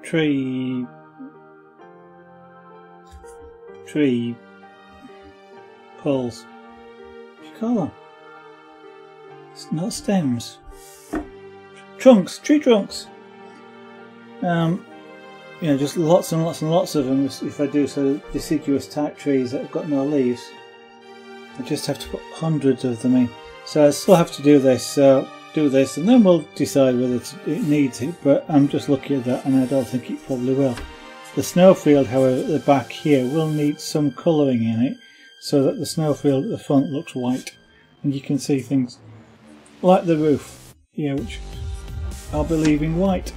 tree poles. What do you call them? It's not stems. Trunks, tree trunks. You know, just lots and lots and lots of them. If I do sort of deciduous type trees that have got no leaves, I just have to put hundreds of them in. So I still have to do this, and then we'll decide whether it needs it. But I'm just looking at that, and I don't think it probably will. The snowfield, however, at the back here will need some colouring in it, so that the snowfield at the front looks white, and you can see things like the roof here, which I'll be leaving white.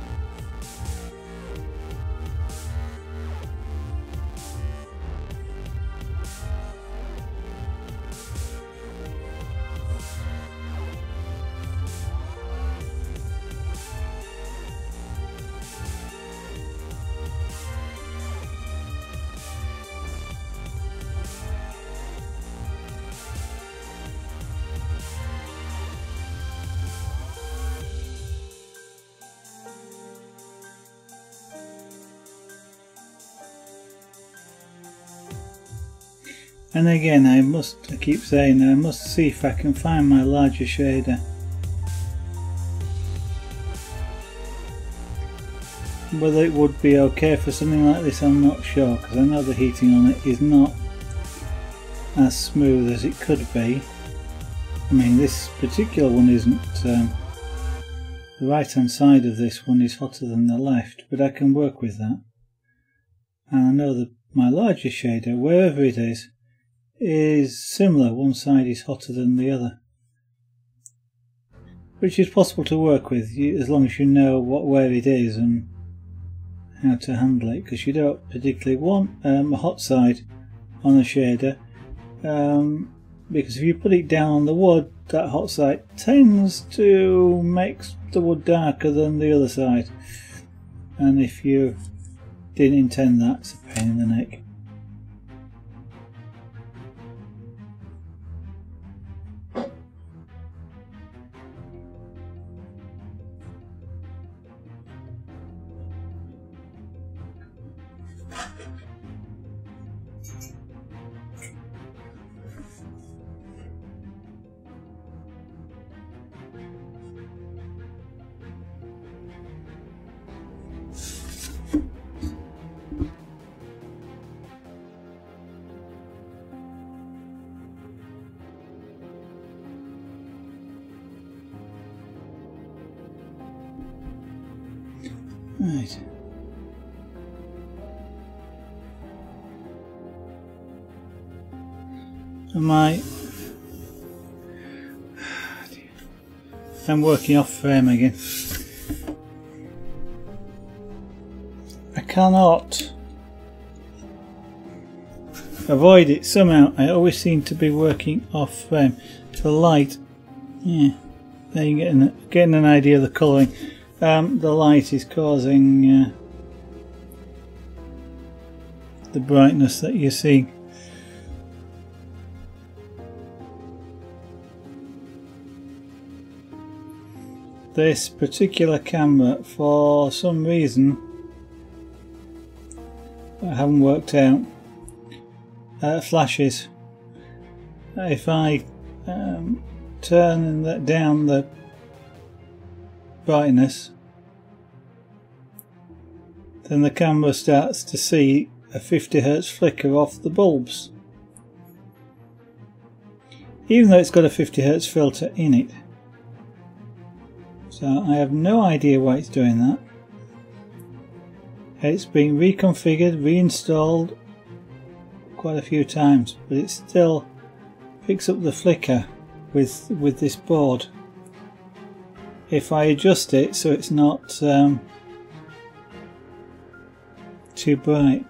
And again, I keep saying, I must see if I can find my larger shader. Whether it would be okay for something like this, I'm not sure, because I know the heating on it is not as smooth as it could be. I mean, this particular one isn't, the right hand side of this one is hotter than the left, but I can work with that. And I know that my larger shader, wherever it is similar. One side is hotter than the other, which is possible to work with as long as you know where it is and how to handle it, because you don't particularly want a hot side on a shader, because if you put it down on the wood, that hot side tends to make the wood darker than the other side, and if you didn't intend that, it's a pain in the neck. Right. I'm working off frame again. I cannot avoid it somehow. I always seem to be working off frame. The light, yeah, there you're getting an idea of the colouring. The light is causing the brightness that you're seeing. This particular camera, for some reason I haven't worked out, flashes. If I turn down the brightness, then the camera starts to see a 50 Hz flicker off the bulbs, even though it's got a 50 Hz filter in it. So I have no idea why it's doing that. It's been reconfigured, reinstalled quite a few times, but it still picks up the flicker with this board. If I adjust it so it's not too bright.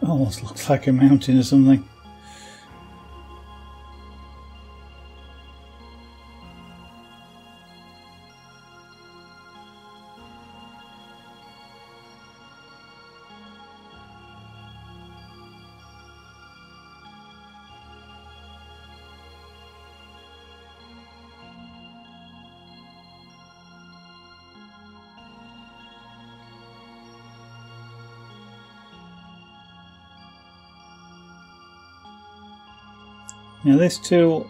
Almost looks like a mountain or something. Now this tool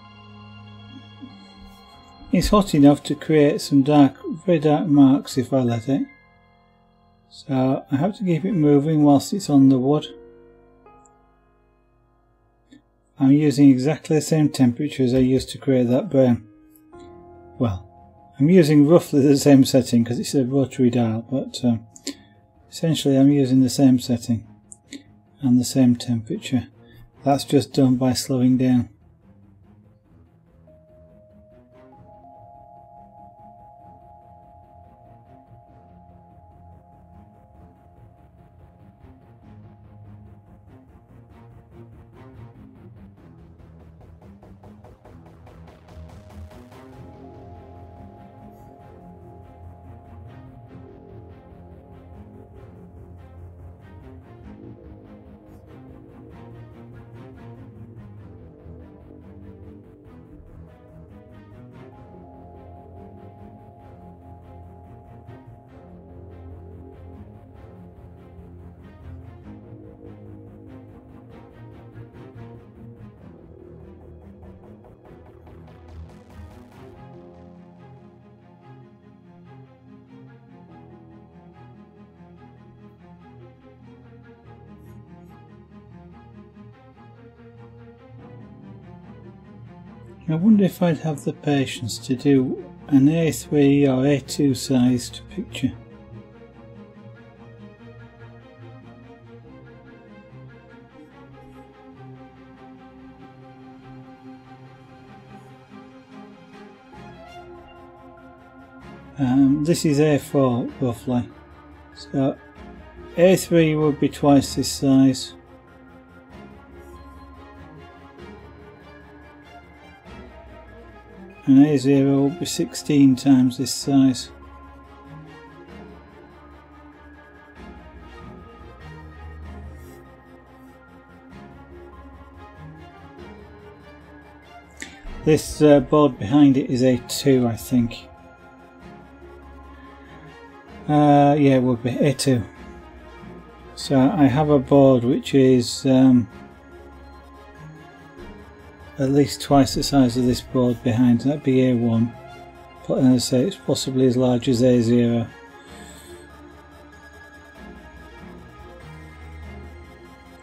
is hot enough to create some very dark marks if I let it. So I have to keep it moving whilst it's on the wood. I'm using exactly the same temperature as I used to create that burn. Well, I'm using roughly the same setting because it's a rotary dial, but essentially I'm using the same setting and the same temperature. That's just done by slowing down. I wonder if I'd have the patience to do an A3 or A2 sized picture. This is A4 roughly, so A3 would be twice this size. And A0 will be 16 times this size. This board behind it is A2, I think. Yeah, it would be A2. So I have a board which is at least twice the size of this board behind. That'd be A1. But as I say, it's possibly as large as A0.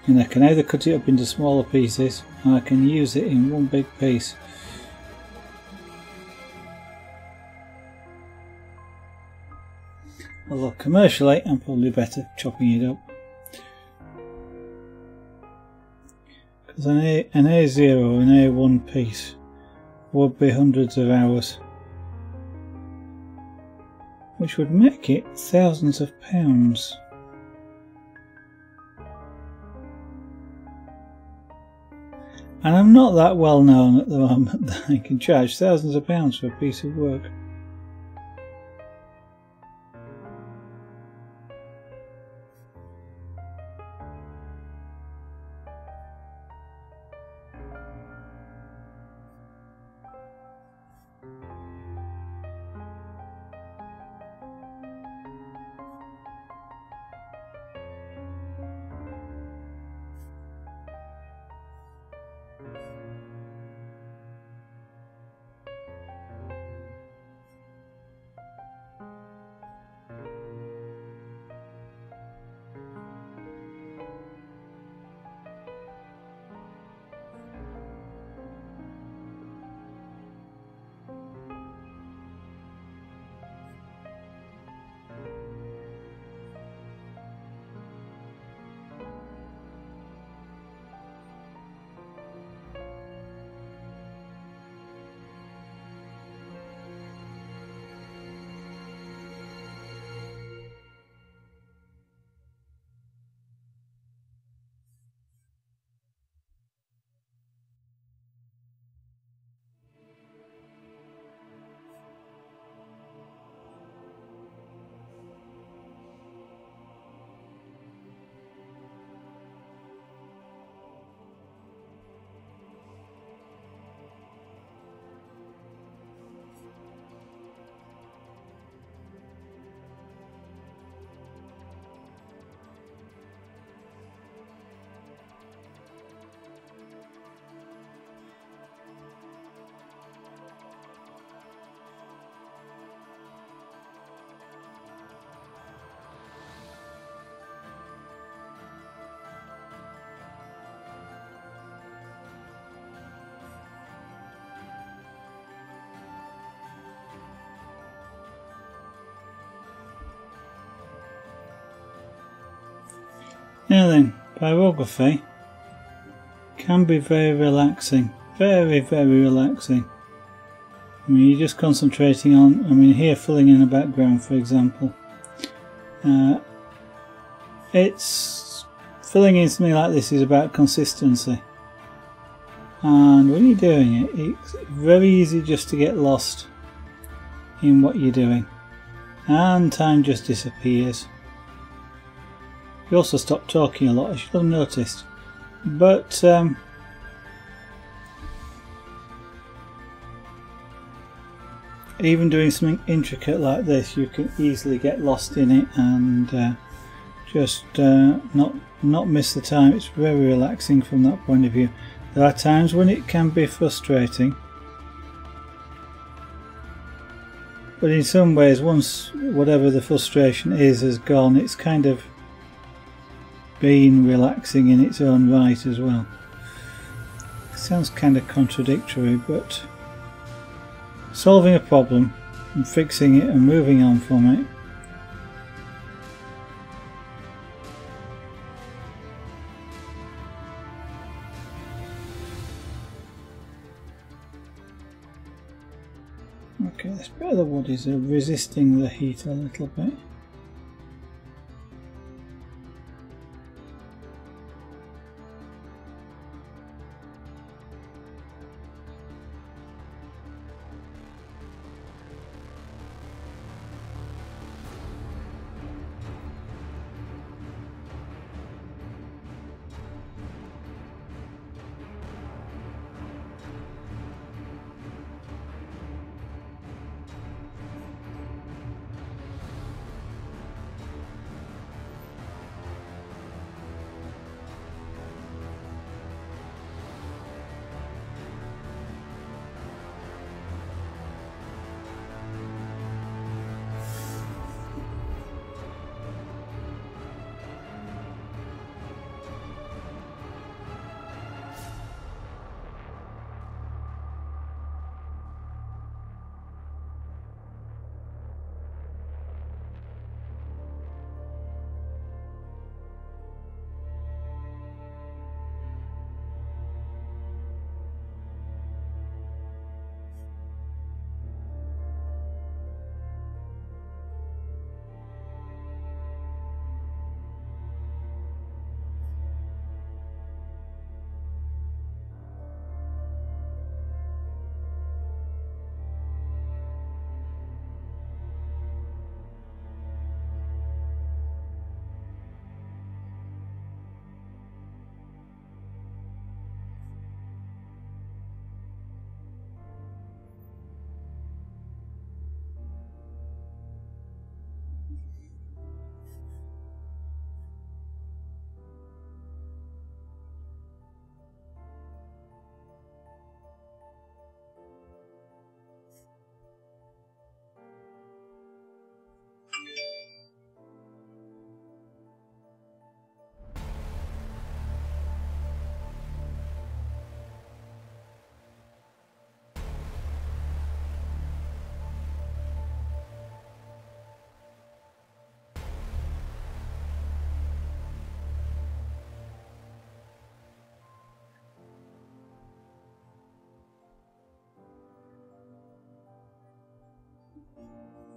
And I can either cut it up into smaller pieces, or I can use it in one big piece. Although commercially, I'm probably better chopping it up. Because an A0 and A1 piece would be hundreds of hours, which would make it thousands of pounds. And I'm not that well known at the moment that I can charge thousands of pounds for a piece of work. Now then, pyrography can be very relaxing, very relaxing. I mean, you're just concentrating on, I mean, here filling in a background, for example. It's filling in something like this is about consistency, and when you're doing it, it's very easy just to get lost in what you're doing, and time just disappears. You also stop talking a lot, I should have noticed, but even doing something intricate like this, you can easily get lost in it and just not miss the time. It's very relaxing from that point of view. There are times when it can be frustrating, but in some ways, once whatever the frustration is has gone, it's kind of been relaxing in its own right as well. It sounds kind of contradictory, but solving a problem and fixing it and moving on from it okay, this bit of the wood is resisting the heat a little bit.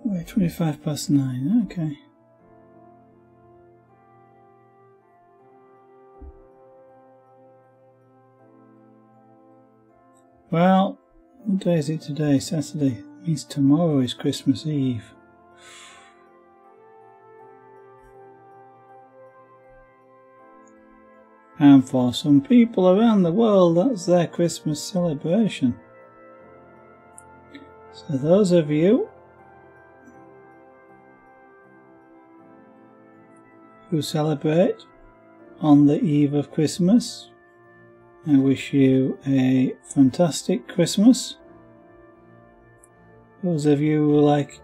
Wait, 9:25, okay. Well, what day is it today? Saturday. It means tomorrow is Christmas Eve. And for some people around the world, that's their Christmas celebration. So those of you who celebrate on the eve of Christmas, I wish you a fantastic Christmas. Those of you who like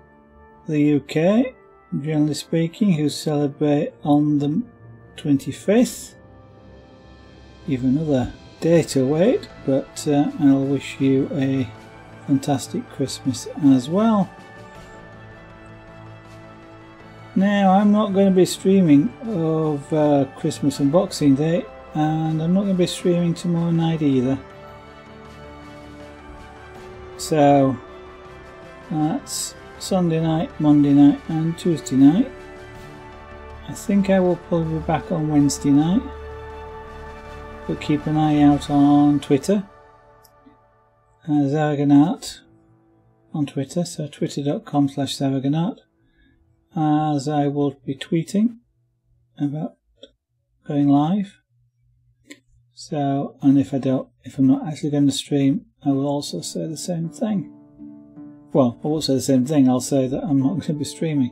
the UK, generally speaking, who celebrate on the 25th, you've another day to wait, but I'll wish you a fantastic Christmas as well. Now, I'm not going to be streaming of Christmas and Boxing Day, and I'm not going to be streaming tomorrow night either. So that's Sunday night, Monday night and Tuesday night. I think I will probably be back on Wednesday night, but keep an eye out on Twitter as Zaragonart on Twitter, so twitter.com/Zaragonart, as I will be tweeting about going live. So, and if I'm not actually going to stream, I will also say the same thing. Well, I won't say the same thing, I'll say that I'm not going to be streaming.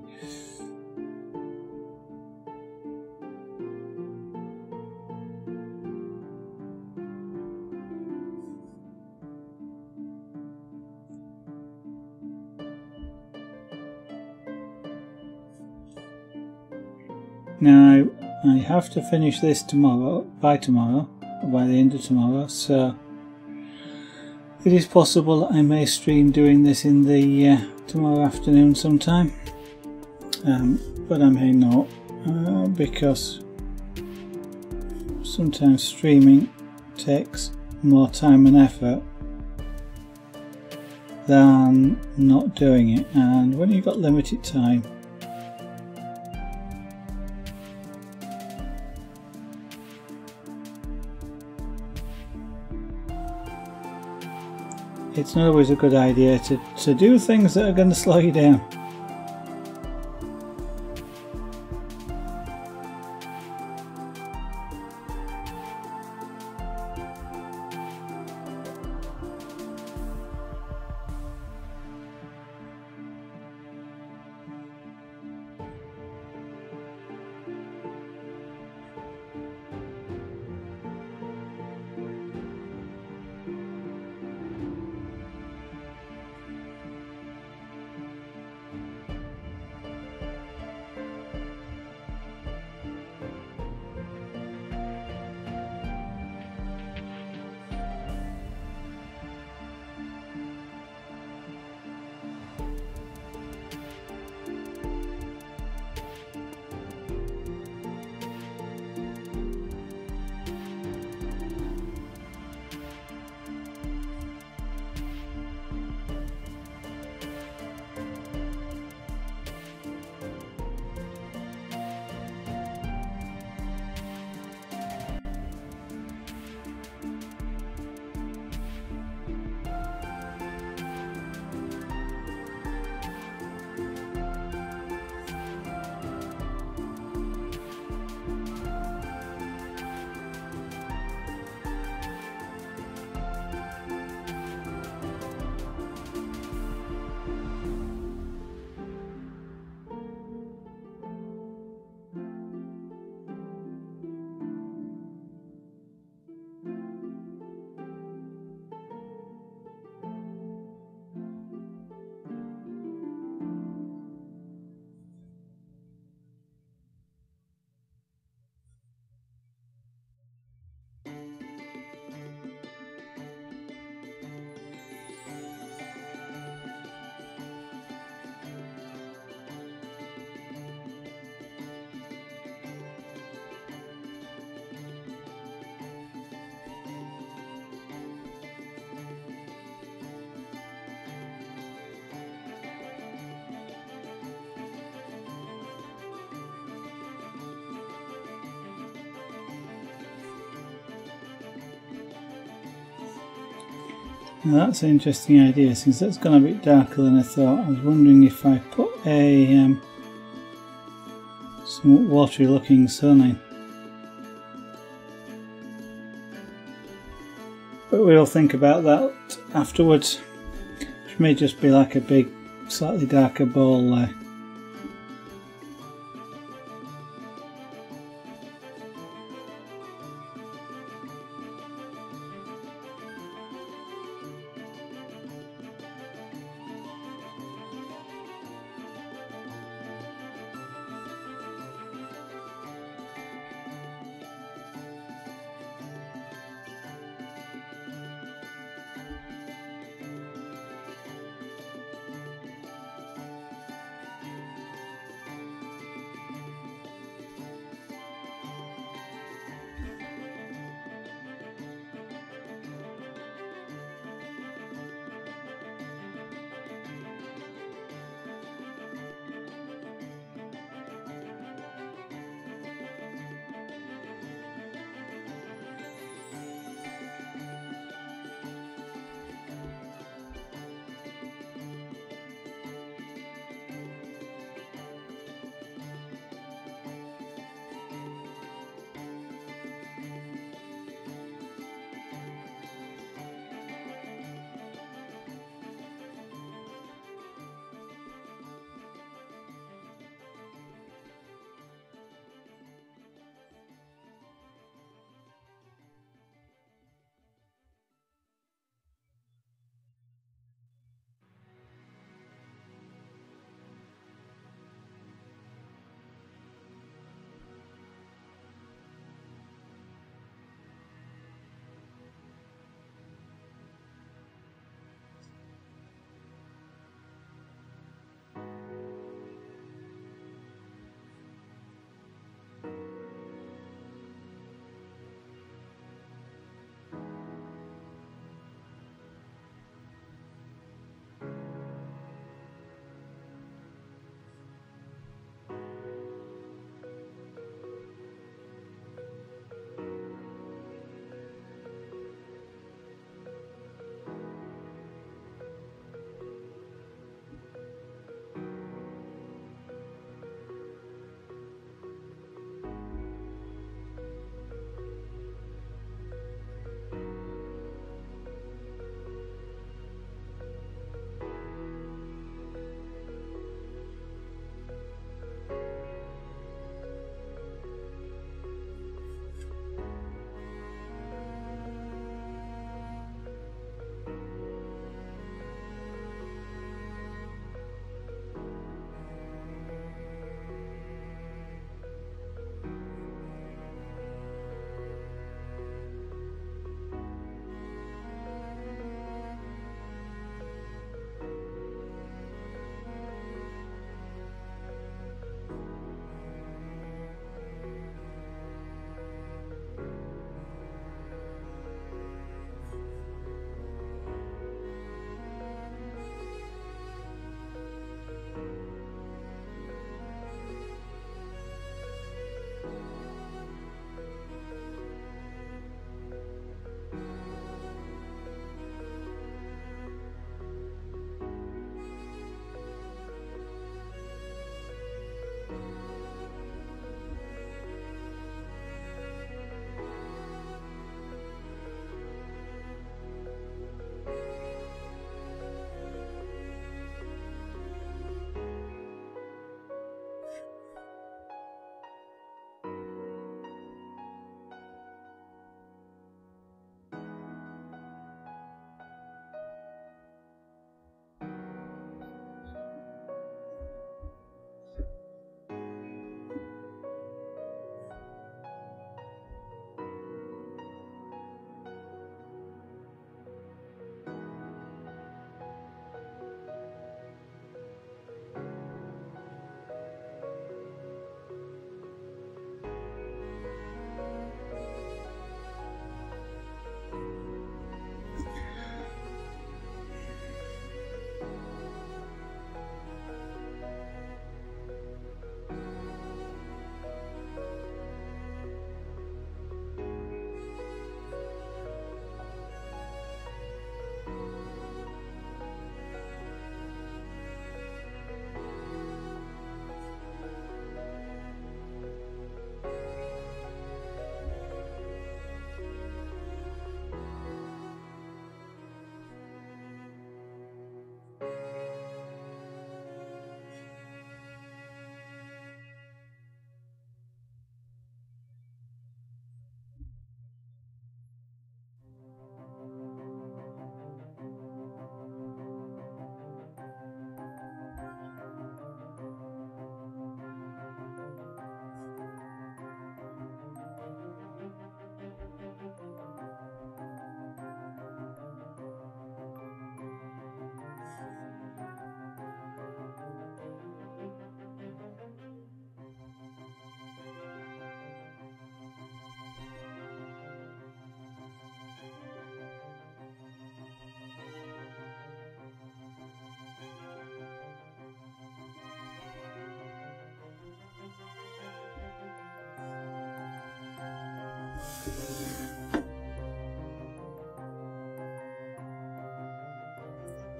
Now, I have to finish this by the end of tomorrow, so it is possible I may stream doing this in the tomorrow afternoon sometime, but I may not, because sometimes streaming takes more time and effort than not doing it, and when you've got limited time, it's not always a good idea to do things that are going to slow you down. Now that's an interesting idea, since that's gone a bit darker than I thought. I was wondering if I put a some watery looking sun in. But we'll think about that afterwards, which may just be like a big, slightly darker ball there.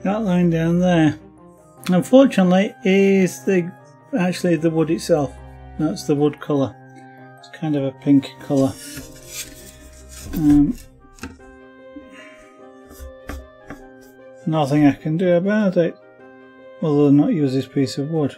That line down there, unfortunately, is actually the wood itself. That's the wood colour. It's kind of a pink colour. Nothing I can do about it other than not use this piece of wood.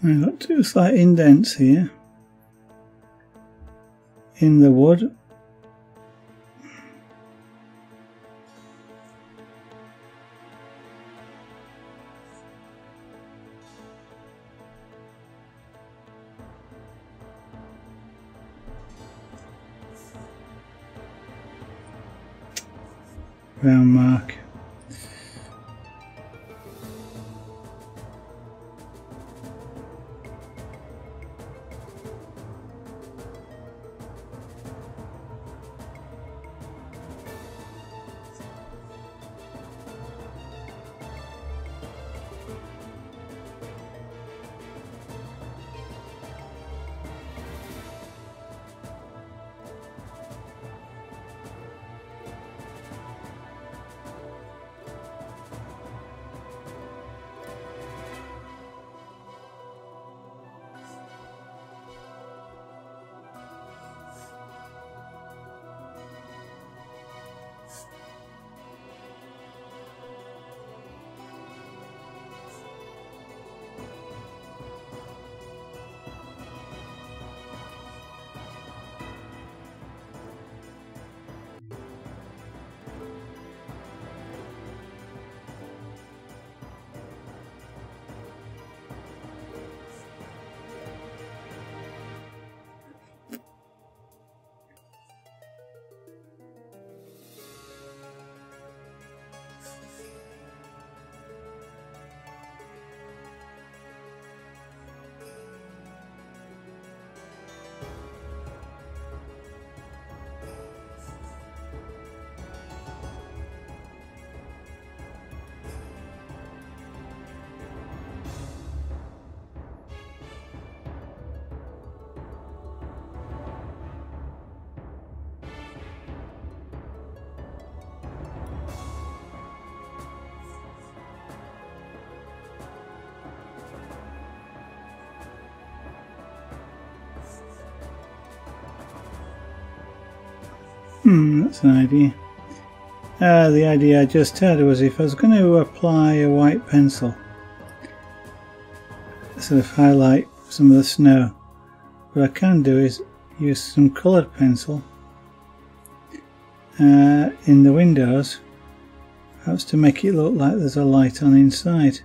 I've got two slight indents here in the wood. Round mark. That's an idea. The idea I just had was if I was going to apply a white pencil, sort of highlight some of the snow, what I can do is use some coloured pencil in the windows, perhaps to make it look like there's a light on inside.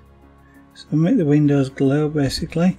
So make the windows glow basically.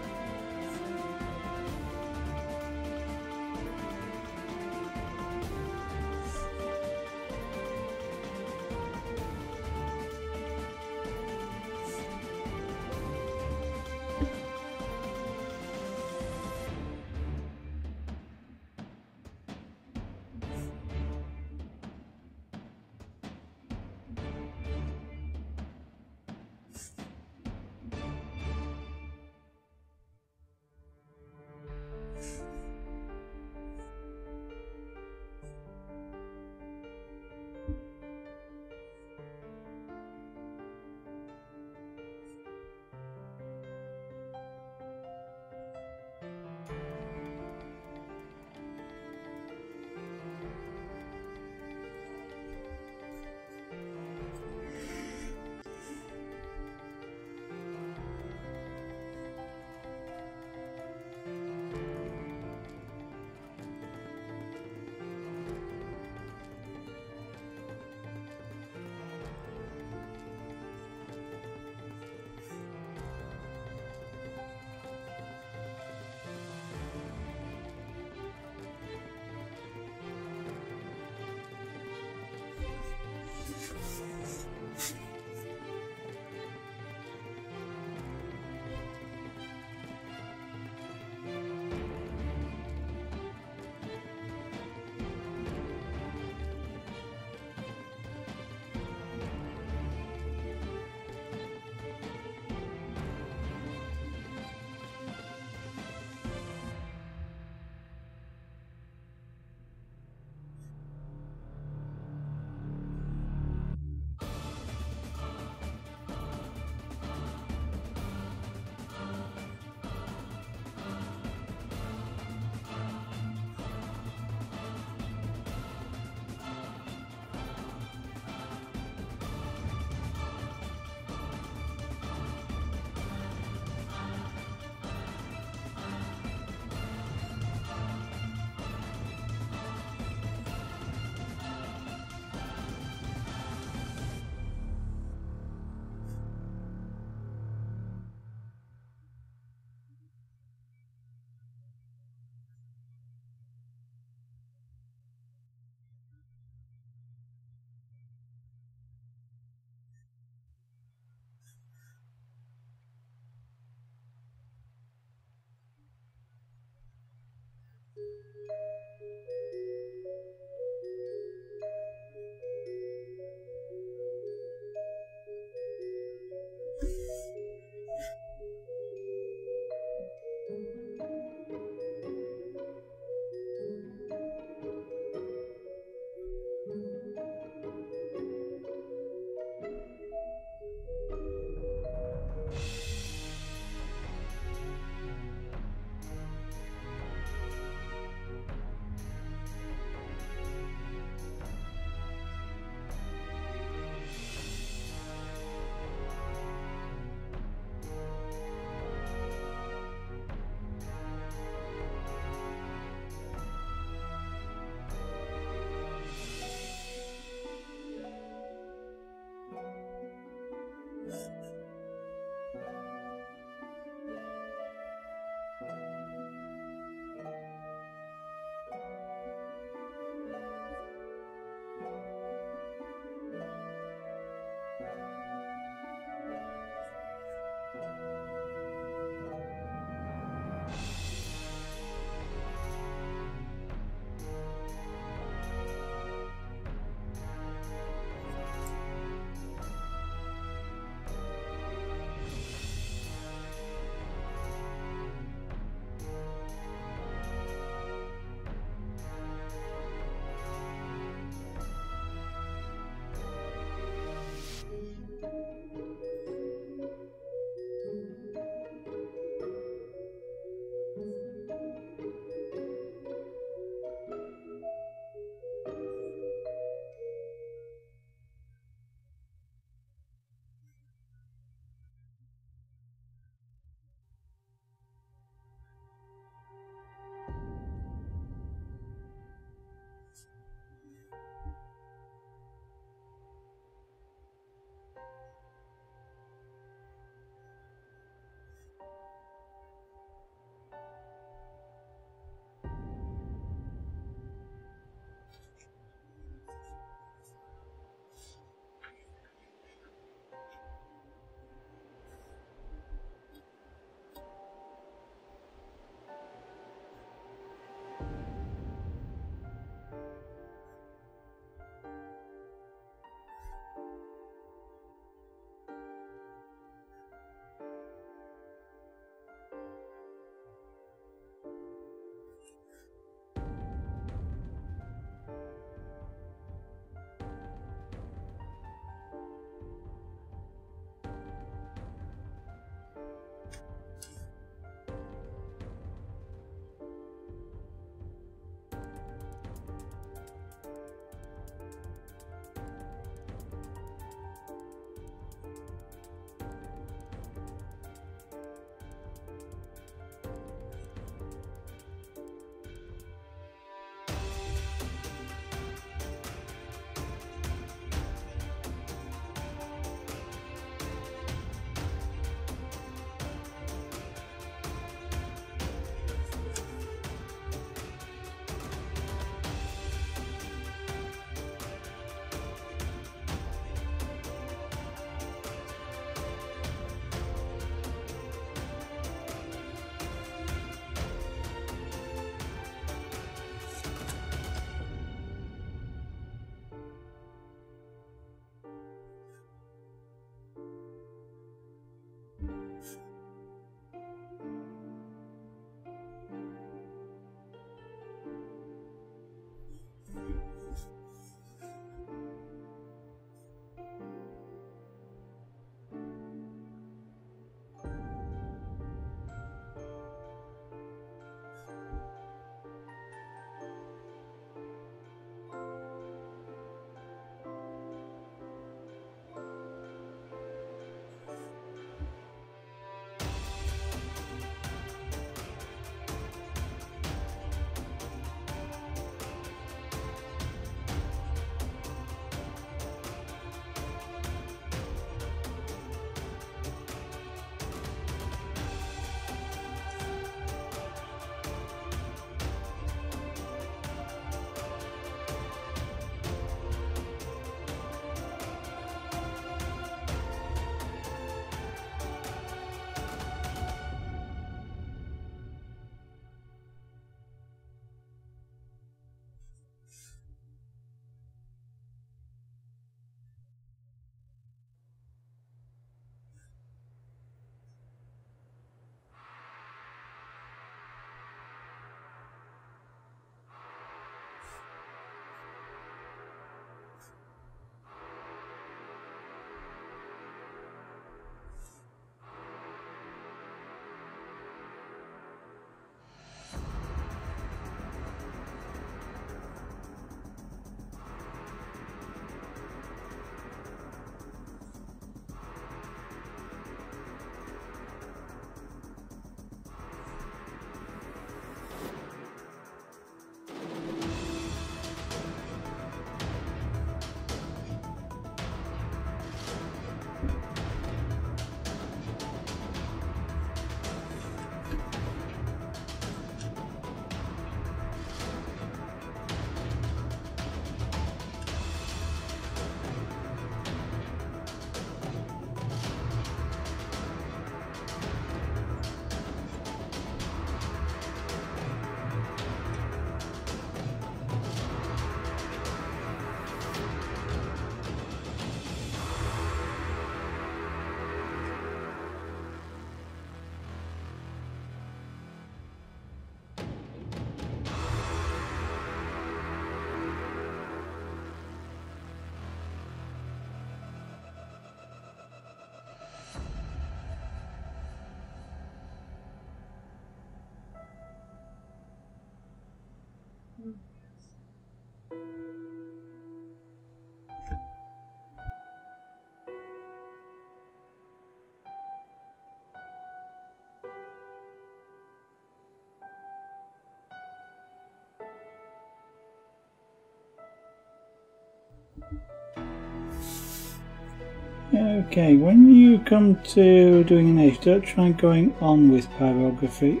Okay, when you come to doing an edge, don't try going on with pyrography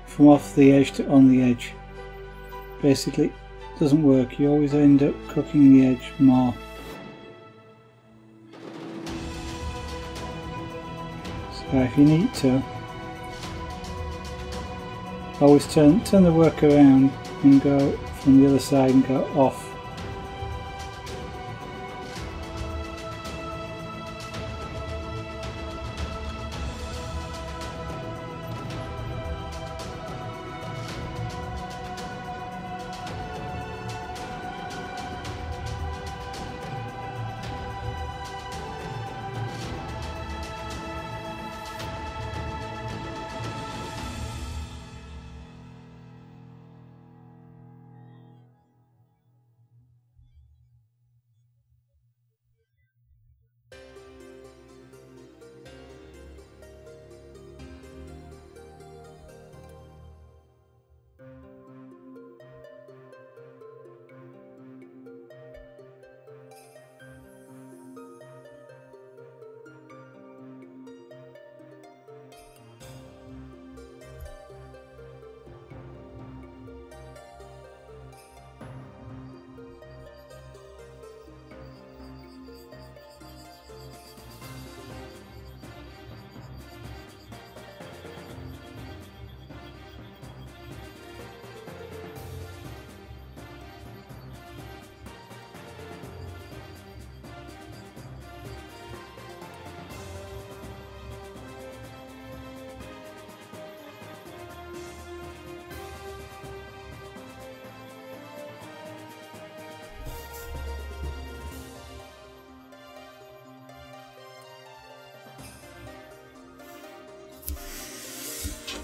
from off the edge to on the edge. Basically, it doesn't work. You always end up cooking the edge more. So if you need to, always turn the work around and go from the other side and go off.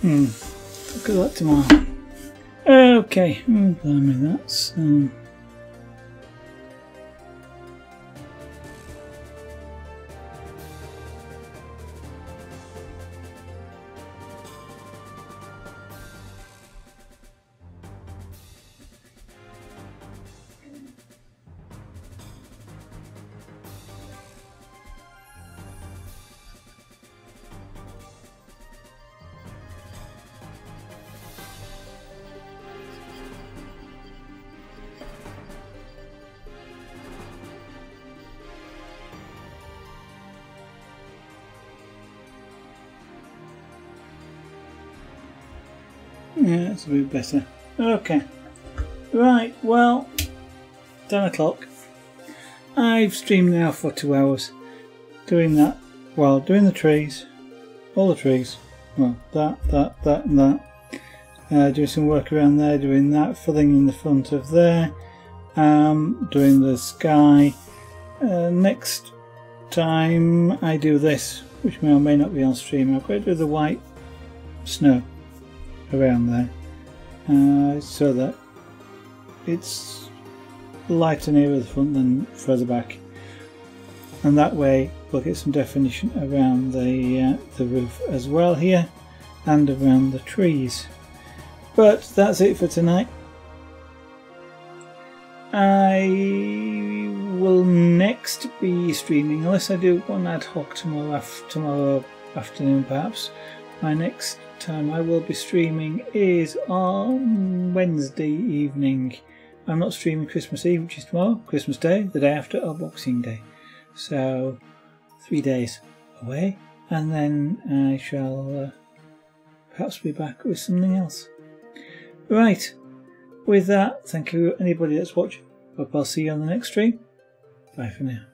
Look at that tomorrow. Okay, blimey, that's yeah, that's a bit better. Okay, right, well, 10 o'clock. I've streamed now for 2 hours doing that, well, doing the trees, all the trees, well, that and that, doing some work around there, doing that, filling in the front of there, doing the sky. Next time I do this, which may or may not be on stream, I've got to do the white snow around there, so that it's lighter nearer the front than further back, and that way we'll get some definition around the roof as well here and around the trees. But that's it for tonight. I will next be streaming, unless I do one ad hoc tomorrow afternoon perhaps. My next time I will be streaming is on Wednesday evening. I'm not streaming Christmas Eve, which is tomorrow, Christmas Day, the day after, or Boxing Day. So 3 days away, and then I shall perhaps be back with something else. Right, with that, thank you anybody that's watching. Hope I'll see you on the next stream. Bye for now.